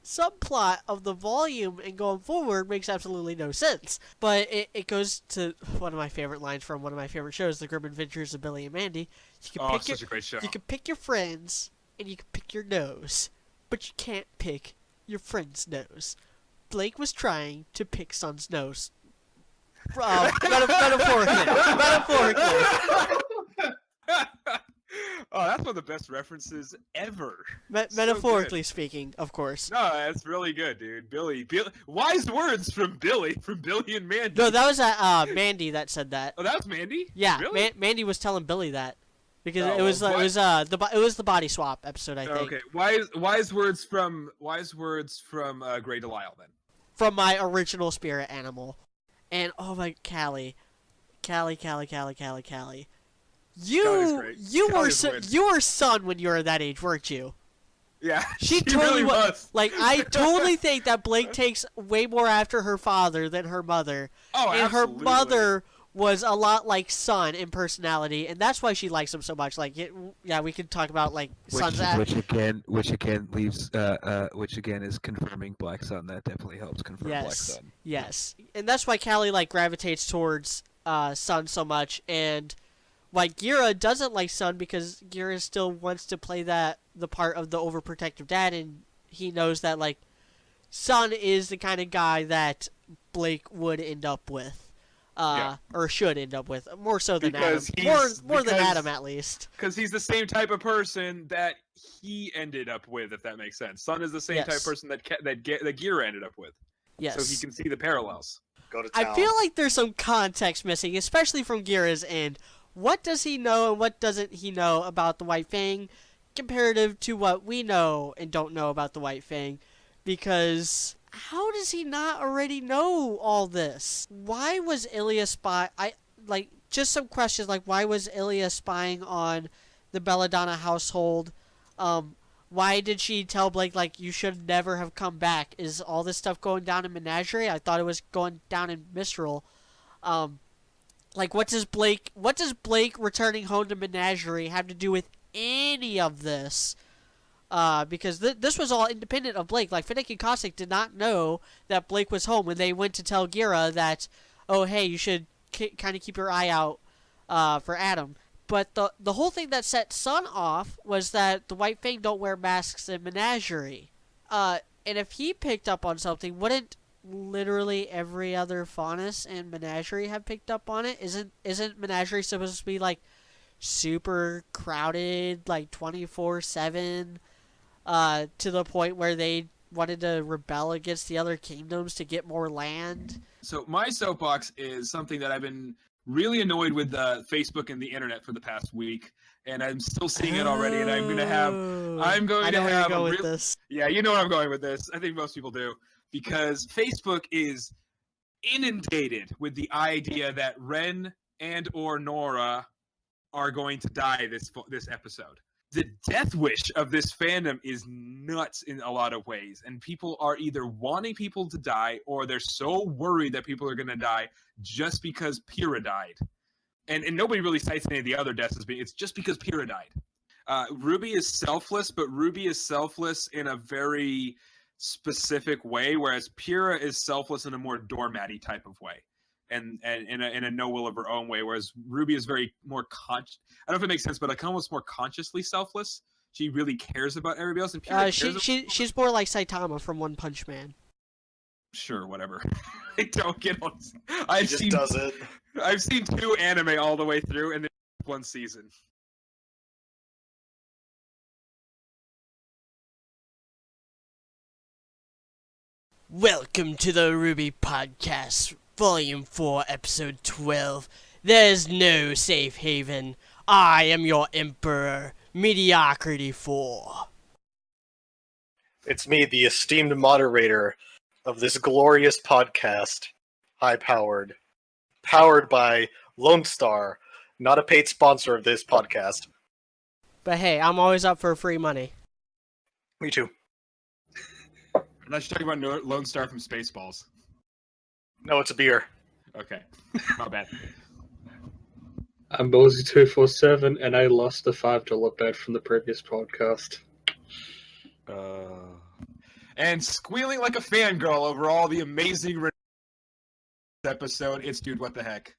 subplot of the volume and going forward makes absolutely no sense. But it goes to one of my favorite lines from one of my favorite shows, The Grim Adventures of Billy and Mandy. You can Such a great show. You can pick your friends and you can pick your nose, but you can't pick your friend's nose. Blake was trying to pick Sun's nose. Metaphorically. Oh, that's one of the best references ever. Metaphorically speaking, of course. No, that's really good, dude. Billy, wise words from Billy and Mandy. No, that was Mandy that said that. Oh, that was Mandy? Yeah, really? Mandy was telling Billy that because Oh, it was what? it was the body swap episode, I think. Okay, wise words from Grey Delisle then. From my original spirit animal, and oh my Callie. You were Sun when you were that age, weren't you? Yeah, She totally really was. Like, I totally think that Blake takes way more after her father than her mother. Oh, and absolutely. her mother was a lot like Sun in personality, and that's why she likes him so much. Like, yeah, we could talk about like Sun's which again leaves which again is confirming Black Sun. That definitely helps confirm Black Sun. Yes, and that's why Callie like gravitates towards Sun so much, and like Gira doesn't like Sun because Gira still wants to play the part of the overprotective dad, and he knows that like Sun is the kind of guy that Blake would end up with. Or should end up with, more so than Because Adam. More than Adam, at least. Because he's the same type of person that he ended up with, if that makes sense. Sun is the same type of person that Gira ended up with. Yes. So he can see the parallels. Go to town. I feel like there's some context missing, especially from Gira's end. What does he know and what doesn't he know about the White Fang comparative to what we know and don't know about the White Fang? Because how does he not already know all this? Why was Ilya just some questions like why was Ilya spying on the Belladonna household? Why did she tell Blake like you should never have come back? Is all this stuff going down in Menagerie? I thought it was going down in Mistral. Like what does Blake returning home to Menagerie have to do with any of this? Because this was all independent of Blake. Like, Finnick and Cossack did not know that Blake was home when they went to tell Gira that, oh, hey, you should kind of keep your eye out for Adam. But the whole thing that set Sun off was that the White Fang don't wear masks in Menagerie. And if he picked up on something, wouldn't literally every other Faunus in Menagerie have picked up on it? Isn't Menagerie supposed to be, like, super crowded, like, 24/7? To the point where they wanted to rebel against the other kingdoms to get more land. So my soapbox is something that I've been really annoyed with Facebook and the internet for the past week, and I'm still seeing it already. And I'm going to have this. Yeah, you know where I'm going with this. I think most people do, because Facebook is inundated with the idea that Ren and or Nora are going to die this episode. The death wish of this fandom is nuts in a lot of ways, and people are either wanting people to die or they're so worried that people are going to die just because Pyrrha died. And nobody really cites any of the other deaths as being, it's just because Pyrrha died. RWBY is selfless, but RWBY is selfless in a very specific way, whereas Pyrrha is selfless in a more doormatty type of way. And in a no will of her own way, whereas RWBY is very more conscious. I don't know if it makes sense, but like almost more consciously selfless. She really cares about everybody else. And she's more like Saitama from One Punch Man. Sure, whatever. I don't get on. Does it. I've seen 2 anime all the way through, and then 1 season. Welcome to the RWBY Podcast, Volume 4, Episode 12. There's no safe haven. I am your Emperor, Mediocrity 4. It's me, the esteemed moderator of this glorious podcast, high-powered, powered by Lone Star, Not a paid sponsor of this podcast. But hey, I'm always up for free money. Me too. Unless you're talking about Lone Star from Spaceballs. No, it's a beer. Okay, my bad. I'm Ballsy247, and I lost the $5 bet from the previous podcast. And squealing like a fangirl over all the amazing episode, it's Dude, what the heck?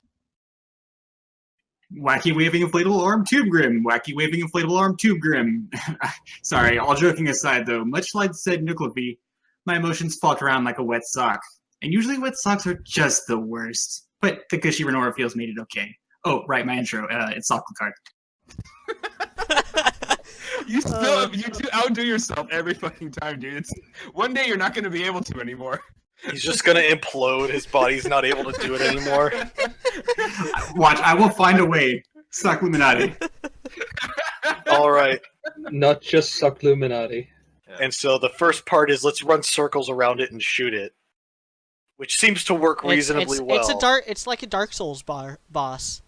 Wacky waving inflatable arm tube grim. Wacky waving inflatable arm tube grim. Sorry, all joking aside though, much like said Nuclevi, my emotions flock around like a wet sock. And usually wet socks are just the worst. But the cushy Renora feels made it okay. Oh, right, my intro. It's Sock card. You do outdo yourself every fucking time, dude. One day you're not going to be able to anymore. He's just gonna implode. His body's not able to do it anymore. Watch, I will find a way. Suck Illuminati. All right. Not just Suck Illuminati. And so the first part is let's run circles around it and shoot it, which seems to work reasonably well. It's like a Dark Souls boss.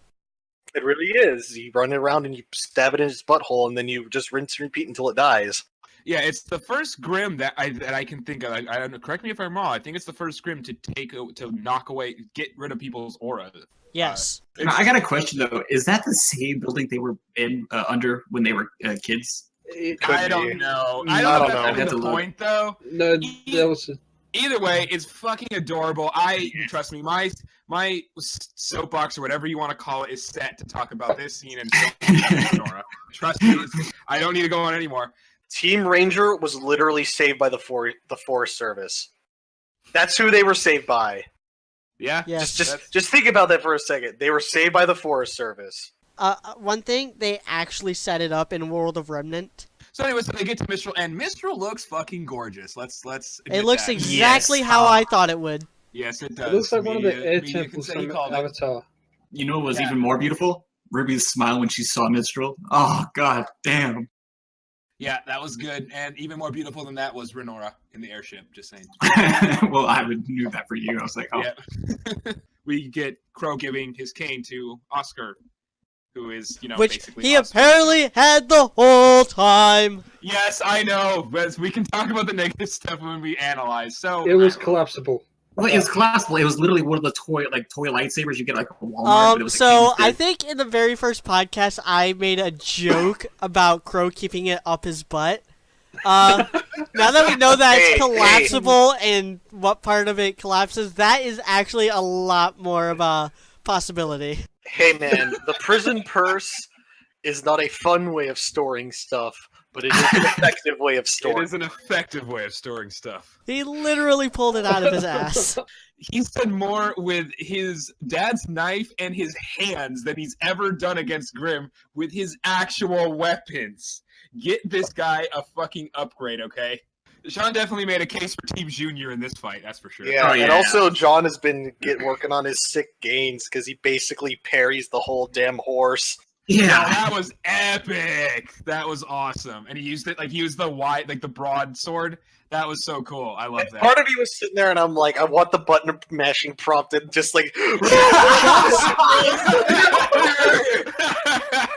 It really is. You run it around and you stab it in its butthole, and then you just rinse and repeat until it dies. Yeah, it's the first Grim that I can think of. I don't know. Correct me if I'm wrong. I think it's the first Grim to knock away, get rid of people's aura. Yes. I got a question though. Is that the same building they were in under when they were kids? I don't know. I don't know if that's the point though. No, that was. Either way, it's fucking adorable. Trust me, my soapbox or whatever you want to call it is set to talk about this scene and Nora. Trust me, I don't need to go on anymore. Team Ranger was literally saved by the Forest Service. That's who they were saved by. Yeah. Yes. Just think about that for a second. They were saved by the Forest Service. One thing, they actually set it up in World of Remnant. So anyway, so they get to Mistral, and Mistral looks fucking gorgeous. Let's. It looks that. exactly how I thought it would. Yes, it does. It looks like one of the air temples from Avatar. You know what was even more beautiful? Ruby's smile when she saw Mistral. Oh, god damn. Yeah, that was good. And even more beautiful than that was Renora in the airship, just saying. Well, I knew that for you. I was like, oh. Yeah. We get Crow giving his cane to Oscar, who is, which basically he Oscar. apparently had the whole time. Yes, I know. But we can talk about the negative stuff when we analyze. So It was collapsible. Well, it was collapsible. It was literally one of the toy lightsabers you get like a Walmart. But it was so I think in the very first podcast I made a joke about Crow keeping it up his butt. Now that we know that it's collapsible and what part of it collapses, that is actually a lot more of a possibility. Hey man, the prison purse is not a fun way of storing stuff, but it is an effective way of storing. It is an effective way of storing stuff. He literally pulled it out of his ass. He's done more with his dad's knife and his hands than he's ever done against Grim with his actual weapons. Get this guy a fucking upgrade, okay? Sean definitely made a case for Team Junior in this fight, that's for sure. Yeah, and also John has been working on his sick gains because he basically parries the whole damn horse. Yeah, that was epic. That was awesome. And he used it he used the broadsword. That was so cool. I love that. Part of me was sitting there and I'm like, I want the button mashing prompt and just like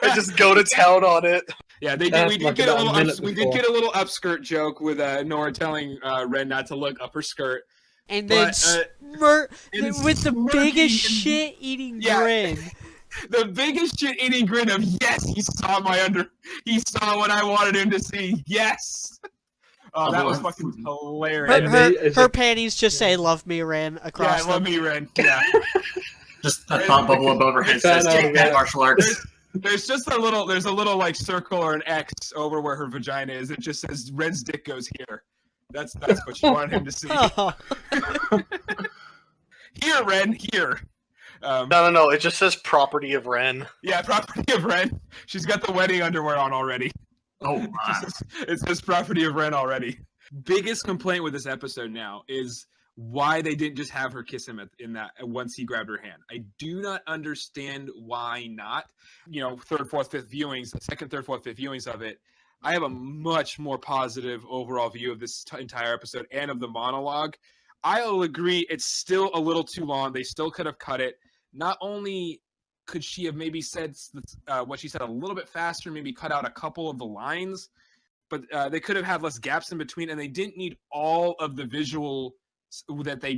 and just go to town on it. Yeah, we did get a little upskirt joke with Nora telling Ren not to look up her skirt. And then with the biggest shit-eating grin. The biggest shit-eating grin of, yes, he saw what I wanted him to see. Yes. Oh, that was fucking hilarious. Her panties just say "Love me, Ren" across them. Yeah, love me, Ren. Yeah. Just a thought bubble above her head says, "Take that, martial arts." There's a little like circle or an X over where her vagina is. It just says Ren's dick goes here. That's what you want him to see. Oh. Here, Ren, here. No. It just says property of Ren. Yeah, property of Ren. She's got the wedding underwear on already. Oh my! It says property of Ren already. Biggest complaint with this episode now is why they didn't just have her kiss him in that once he grabbed her hand. I do not understand why not. Third, fourth, fifth viewings, second, third, fourth, fifth viewings of it. I have a much more positive overall view of this entire episode and of the monologue. I'll agree it's still a little too long. They still could have cut it. Not only could she have maybe said what she said a little bit faster, maybe cut out a couple of the lines? But they could have had less gaps in between, and they didn't need all of the visual that they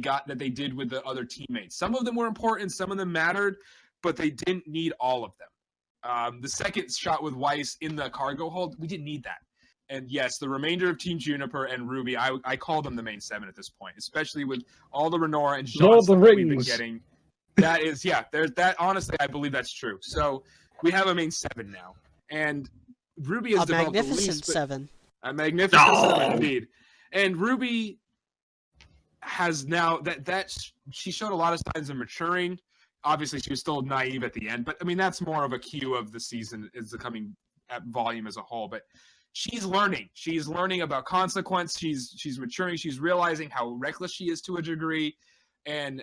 did with the other teammates. Some of them were important, some of them mattered, but they didn't need all of them. The second shot with Weiss in the cargo hold, we didn't need that. And yes, the remainder of Team Juniper and RWBY, I call them the main 7 at this point, especially with all the Renora and Lord shots of the that we've been Rings. getting. That is, yeah, there's that. Honestly, I believe that's true. So we have a main 7 now, and RWBY has A developed the magnificent least, 7. a magnificent 7 indeed. And RWBY has now she showed a lot of signs of maturing. Obviously, she was still naive at the end, but I mean that's more of a cue of the season is the coming volume as a whole. But she's learning. She's learning about consequence. She's maturing. She's realizing how reckless she is to a degree, and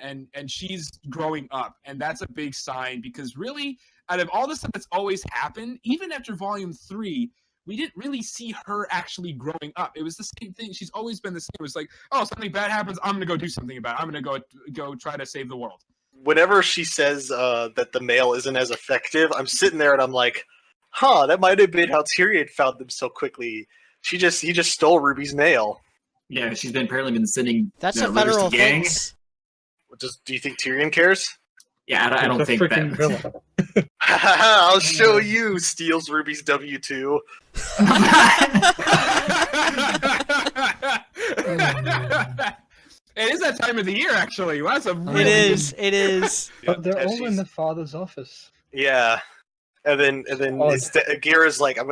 she's growing up, and that's a big sign because really, out of all the stuff that's always happened, even after Volume 3. We didn't really see her actually growing up. It was the same thing. She's always been the same. It was like, oh, something bad happens. I'm going to go do something about it. I'm going to go try to save the world. Whenever she says that the male isn't as effective, I'm sitting there and I'm like, that might have been how Tyrion found them so quickly. He just stole Ruby's mail. Yeah, she's apparently been sending. That's a letters federal to gang. offense. Do you think Tyrion cares? Yeah, I don't It's a think freaking that. villain. I'll show you. Steals Ruby's W2. It is that time of the year, actually. Well, that's a really It is. It is. But they're Yeah, all in she's- the father's office. Yeah. And then Oh, Gira's like, I'm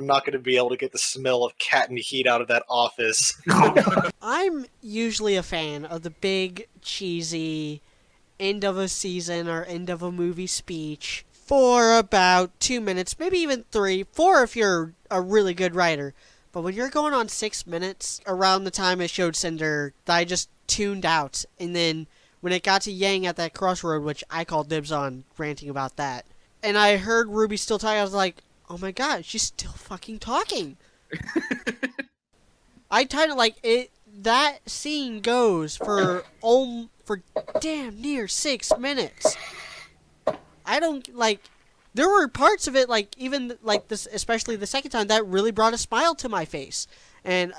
not going to be able to get the smell of cat and heat out of that office. I'm usually a fan of the big, cheesy end of a season or end of a movie speech for about 2 minutes, maybe even 3, 4 if you're a really good writer. But when you're going on 6 minutes, around the time it showed Cinder, I just tuned out. And then when it got to Yang at that crossroad, which I called dibs on ranting about that, and I heard Ruby still talking, I was like, oh my god, she's still fucking talking. I kind of like it. That scene goes for damn near 6 minutes. I don't like. There were parts of it, like even like this, especially the second time, that really brought a smile to my face, and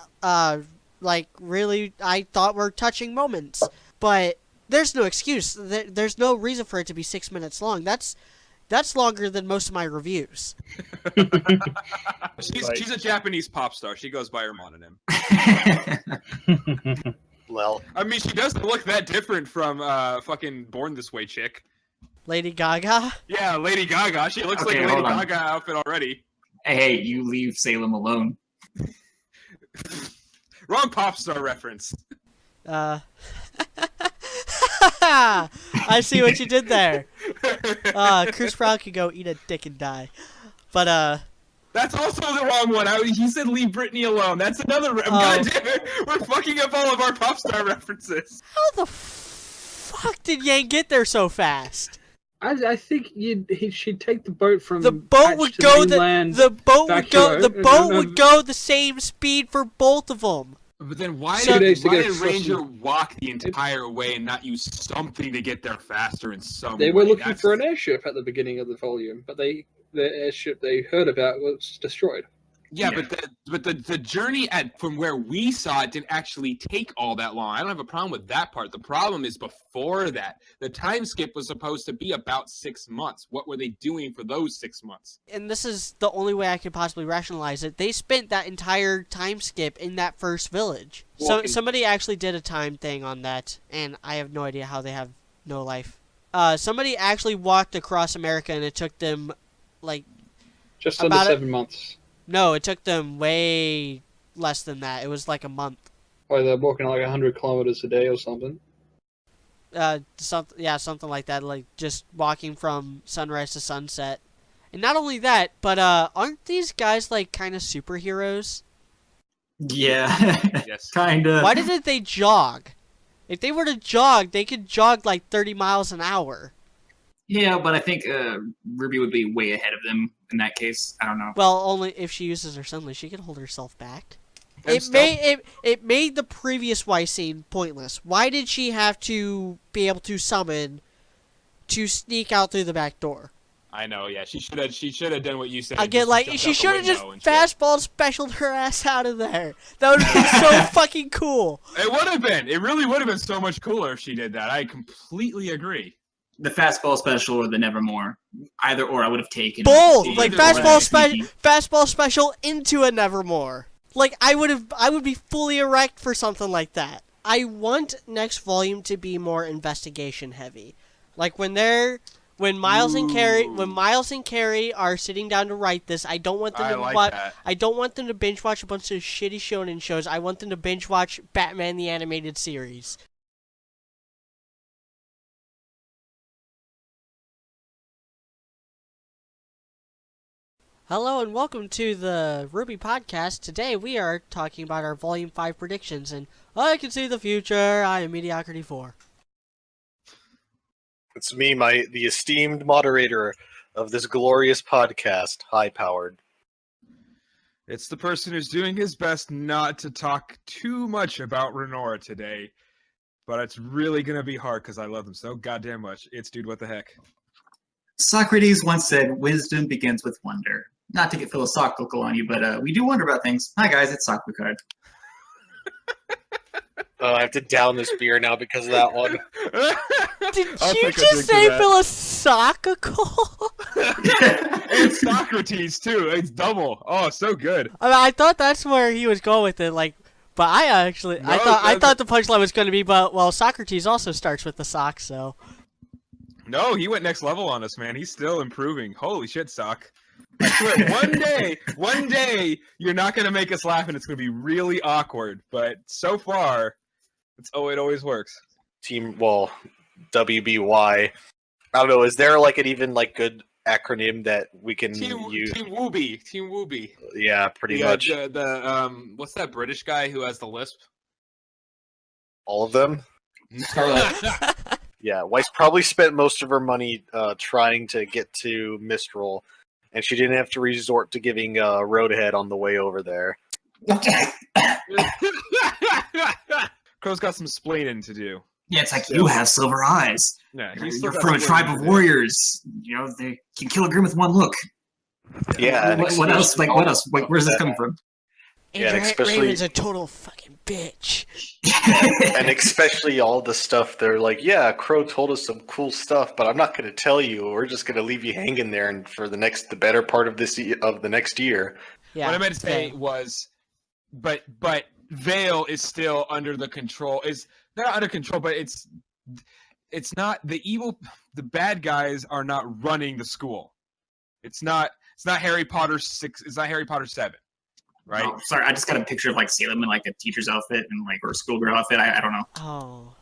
like really, I thought were touching moments. But there's no excuse. There's no reason for it to be 6 minutes long. That's longer than most of my reviews. She's a Japanese pop star. She goes by her mononym. Well, I mean, she doesn't look that different from fucking Born This Way chick. Lady Gaga. Yeah, Lady Gaga. She looks like Okay, a Lady hold on. Gaga outfit already. Hey, you leave Salem alone. Wrong pop star reference. I see what you did there. Chris Brown could go eat a dick and die. But, That's also the wrong one. He said leave Britney alone. That's another. God damn it. We're fucking up all of our pop star references. how the fuck did Yang get there so fast? I think she'd take the boat from The boat Patch would to go mainland. the boat would back go here, the and boat then- would go the same speed for both of them. But then why So- 2 days to get did across Ranger the- walk the entire way and not use something to get there faster in some They way? were looking That's- for an airship at the beginning of the volume, but the airship they heard about was destroyed. Yeah, Yeah. but the journey from where we saw it didn't actually take all that long. I don't have a problem with that part. The problem is before that. The time skip was supposed to be about 6 months. What were they doing for those 6 months? And this is the only way I could possibly rationalize it. They spent that entire time skip in that first village. So Walking. somebody actually did a time thing on that, and I have no idea how they have no life. Somebody actually walked across America, and it took them like Just under About 7 months. no, it took them way less than that. It was like a month. Or they're walking like 100 kilometers a day or something. Something like that. Like just walking from sunrise to sunset. And not only that, but aren't these guys like kind of superheroes? Yeah, Yes. kind of. Why didn't they jog? If they were to jog, they could jog like 30 miles an hour. Yeah, but I think Ruby would be way ahead of them in that case. I don't know. Well, only if she uses her sunlight, she can hold herself back. And It made the previous Y scene pointless. Why did she have to be able to summon to sneak out through the back door? I know. Yeah, she should have done what you said. Again, just like jumped she out the should have just window and shit. fastball specialed her ass out of there. That would have been so fucking cool. It would have been. It really would have been so much cooler if she did that. I completely agree. The fastball special or the Nevermore. Either or I would have taken. Both, Either like way. fastball special into a Nevermore. Like I would be fully erect for something like that. I want next volume to be more investigation heavy. Like when Miles and Carrie are sitting down to write this, I don't want them I don't want them to binge watch a bunch of shitty shonen shows. I want them to binge watch Batman the Animated Series. Hello and welcome to the RWBY podcast. Today we are talking about our Volume 5 predictions, and I can see the future. I am Mediocrity 4. It's me, the esteemed moderator of this glorious podcast, High Powered. It's the person who's doing his best not to talk too much about Renora today, but it's really gonna be hard because I love them so goddamn much. It's Dude, what the heck? Socrates once said, "Wisdom begins with wonder." Not to get philosophical on you, but we do wonder about things. Hi guys, it's Socrates. Oh, I have to down this beer now because of that one. Did you just say philosophical? It's Socrates too. It's double. Oh, so good. I thought that's where he was going with it. Like, but I thought the punchline was going to be, but well, Socrates also starts with the sock, so. No, he went next level on us, man. He's still improving. Holy shit, Sock. I swear, one day, you're not gonna make us laugh, and it's gonna be really awkward. But so far, it always works. WBY. I don't know. Is there like an even like good acronym that we can use? Team RWBY. Team RWBY. Yeah, pretty much. What's that British guy who has the lisp? All of them. Scarlet. Yeah, Weiss probably spent most of her money trying to get to Mistral, and she didn't have to resort to giving Roadhead on the way over there. Crow's got some splaining to do. Yeah, it's like you have silver eyes. Yeah, You're from a tribe of warriors. You know, they can kill a grim with one look. Yeah. What else? Like, what else? Like, where's this coming from? Yeah, and especially Raven's a total fucking bitch. And especially all the stuff they're like, yeah, Crow told us some cool stuff, but I'm not going to tell you. We're just going to leave you hanging there, and for the better part of the next year. Yeah, what I meant to say was, but Vale is still under the control. Is not under control, but it's not the evil. The bad guys are not running the school. It's not Harry Potter 6. It's not Harry Potter 7. Right. Oh, sorry, I just got a picture of like Salem in like a teacher's outfit and like or a schoolgirl outfit. I don't know. Oh.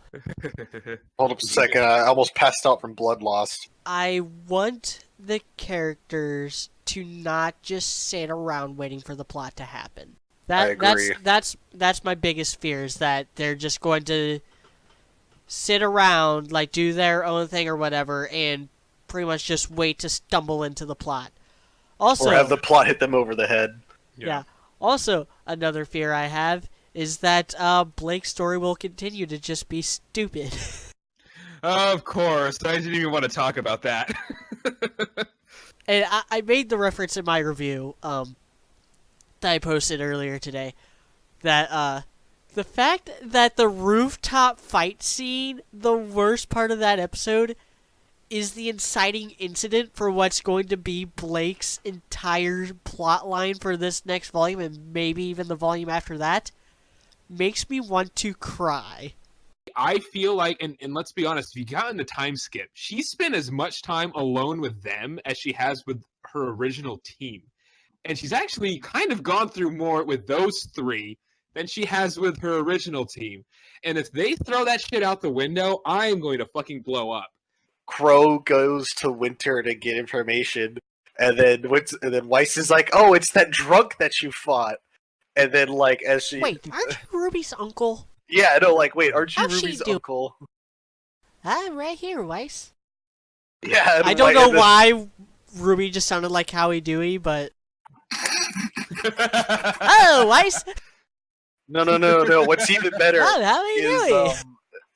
Hold up a second. I almost passed out from blood loss. I want the characters to not just sit around waiting for the plot to happen. I agree. That's my biggest fear, is that they're just going to sit around, like do their own thing or whatever, and pretty much just wait to stumble into the plot. Also, or have the plot hit them over the head. Yeah. Also, another fear I have is that Blake's story will continue to just be stupid. Of course. I didn't even want to talk about that. And I made the reference in my review that I posted earlier today, that the fact that the rooftop fight scene, the worst part of that episode, is the inciting incident for what's going to be Blake's entire plot line for this next volume, and maybe even the volume after that, makes me want to cry. I feel like, and let's be honest, if you got in the time skip, she spent as much time alone with them as she has with her original team. And she's actually kind of gone through more with those three than she has with her original team. And if they throw that shit out the window, I am going to fucking blow up. Crow goes to Winter to get information, and then Weiss is like, "Oh, it's that drunk that you fought." And then, like, as she wait, aren't you Ruby's uncle? Yeah, no, like, wait, aren't you How's Ruby's she uncle? I'm right here, Weiss. Yeah, I don't know why Ruby just sounded like Howie Dewey, but oh, Weiss. No. What's even better Oh, Howie Dewey.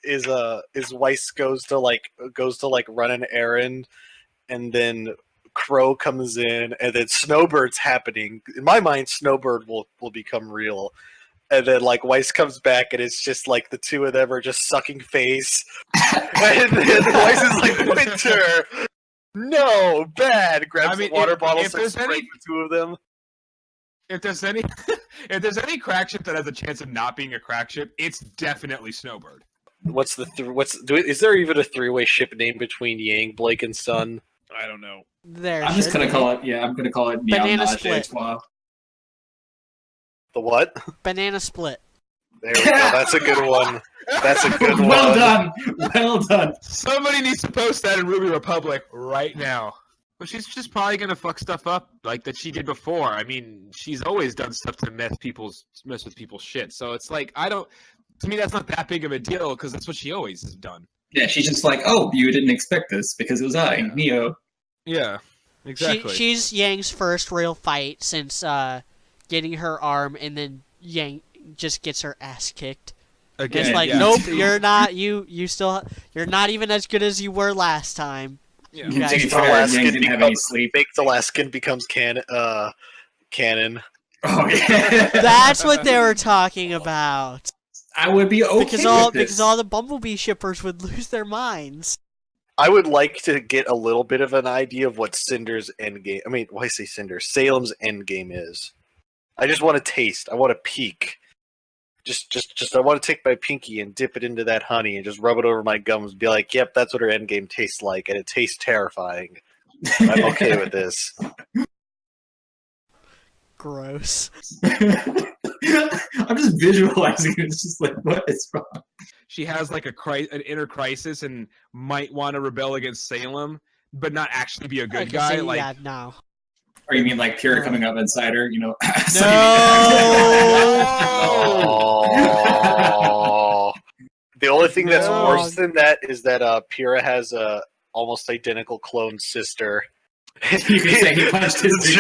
is Weiss goes to run an errand, and then Crow comes in, and then Snowbird's happening. In my mind, Snowbird will become real. And then, like, Weiss comes back, and it's just, like, the two of them are just sucking face. And then Weiss is like, Winter! No! Bad! Grabs the water bottle, starts spraying the two of them. If there's any if there's any crack ship that has a chance of not being a crack ship, it's definitely Snowbird. Is there even a three-way ship name between Yang, Blake, and Sun? I don't know. I'm just gonna call it. Yeah, I'm gonna call it Banana Split. The what? Banana Split. There we go. That's a good one. That's a good one. Well done. Well done. Somebody needs to post that in RWBY Republic right now. But she's just probably gonna fuck stuff up like that she did before. I mean, she's always done stuff to mess with people's shit. So it's like to me that's not that big of a deal because that's what she always has done. Yeah, she's just like, oh, you didn't expect this because it was Neo. Yeah, exactly. She's Yang's first real fight since getting her arm, and then Yang just gets her ass kicked. Again, it's like, nope, you're not. You're not even as good as you were last time. Yeah. You guys Make the last skin becomes canon. Oh yeah. That's what they were talking about. I would be okay because all the Bumblebee shippers would lose their minds. I would like to get a little bit of an idea of what Cinder's endgame. I mean, why say Cinder? Salem's endgame is. I just want to taste. I want to peek. Just I want to take my pinky and dip it into that honey and just rub it over my gums and be like, yep, that's what her endgame tastes like, and it tastes terrifying. I'm okay with this. Gross. I'm just visualizing it. It's just like, what is wrong? She has like an inner crisis and might want to rebel against Salem, but not actually be a good guy. Yeah, no. Or you mean like Pyrrha coming up inside her? You know? No. The only thing that's worse than that is that Pyrrha has a almost identical clone sister. You can say he punched his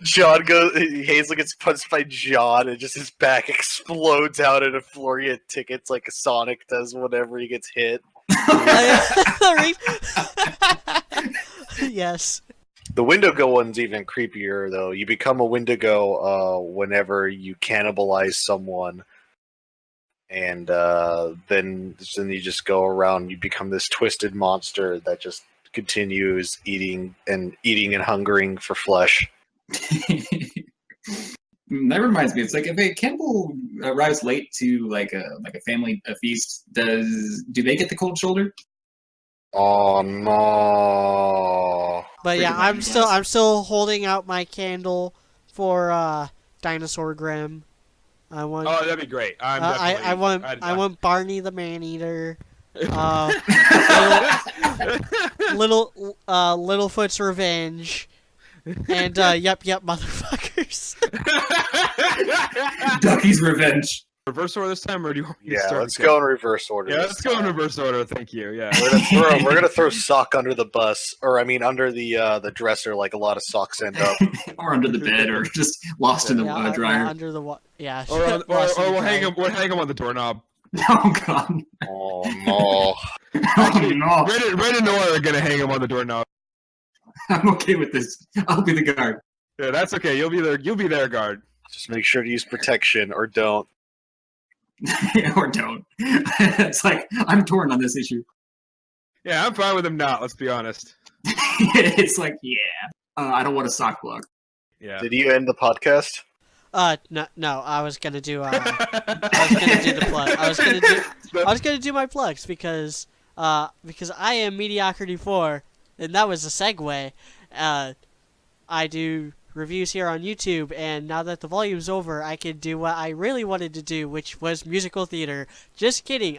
John goes. Hazel gets punched by John, and just his back explodes out in a flurry of tickets, like Sonic does whenever he gets hit. Yes. The Wendigo one's even creepier, though. You become a Wendigo whenever you cannibalize someone, and then you just go around. You become this twisted monster that just continues eating and hungering for flesh. That reminds me, it's like if a cannibal arrives late to like a family feast, do they get the cold shoulder? Oh no! But yeah, I'm still holding out my candle for Dinosaur Grimm. I want. Oh, that'd be great. I want Barney the Man-Eater. Littlefoot's Revenge, and yep, motherfuckers. Ducky's Revenge. Reverse order this time, or do you want me to start? Let's go in reverse order. Yeah, let's go in reverse order. Thank you. Yeah, we're gonna throw Sock under the bus, or I mean under the dresser, like a lot of socks end up, or under the bed, or just lost in the dryer. Under the or we'll hang him on the doorknob. Oh god. Oh no. Actually, no. Red and Nora are gonna hang him on the doorknob. I'm okay with this. I'll be the guard. Yeah, that's okay. You'll be there, guard. Just make sure to use protection, or don't. Or don't. It's like I'm torn on this issue. Yeah, I'm fine with him not. Let's be honest. It's like, yeah, I don't want a sock block. Yeah. Did you end the podcast? No. I was gonna do. I was gonna do the plug. I was gonna do my plugs because I am Mediocrity 4, and that was a segue. I do reviews here on YouTube, and now that the volume's over, I can do what I really wanted to do, which was musical theater. Just kidding.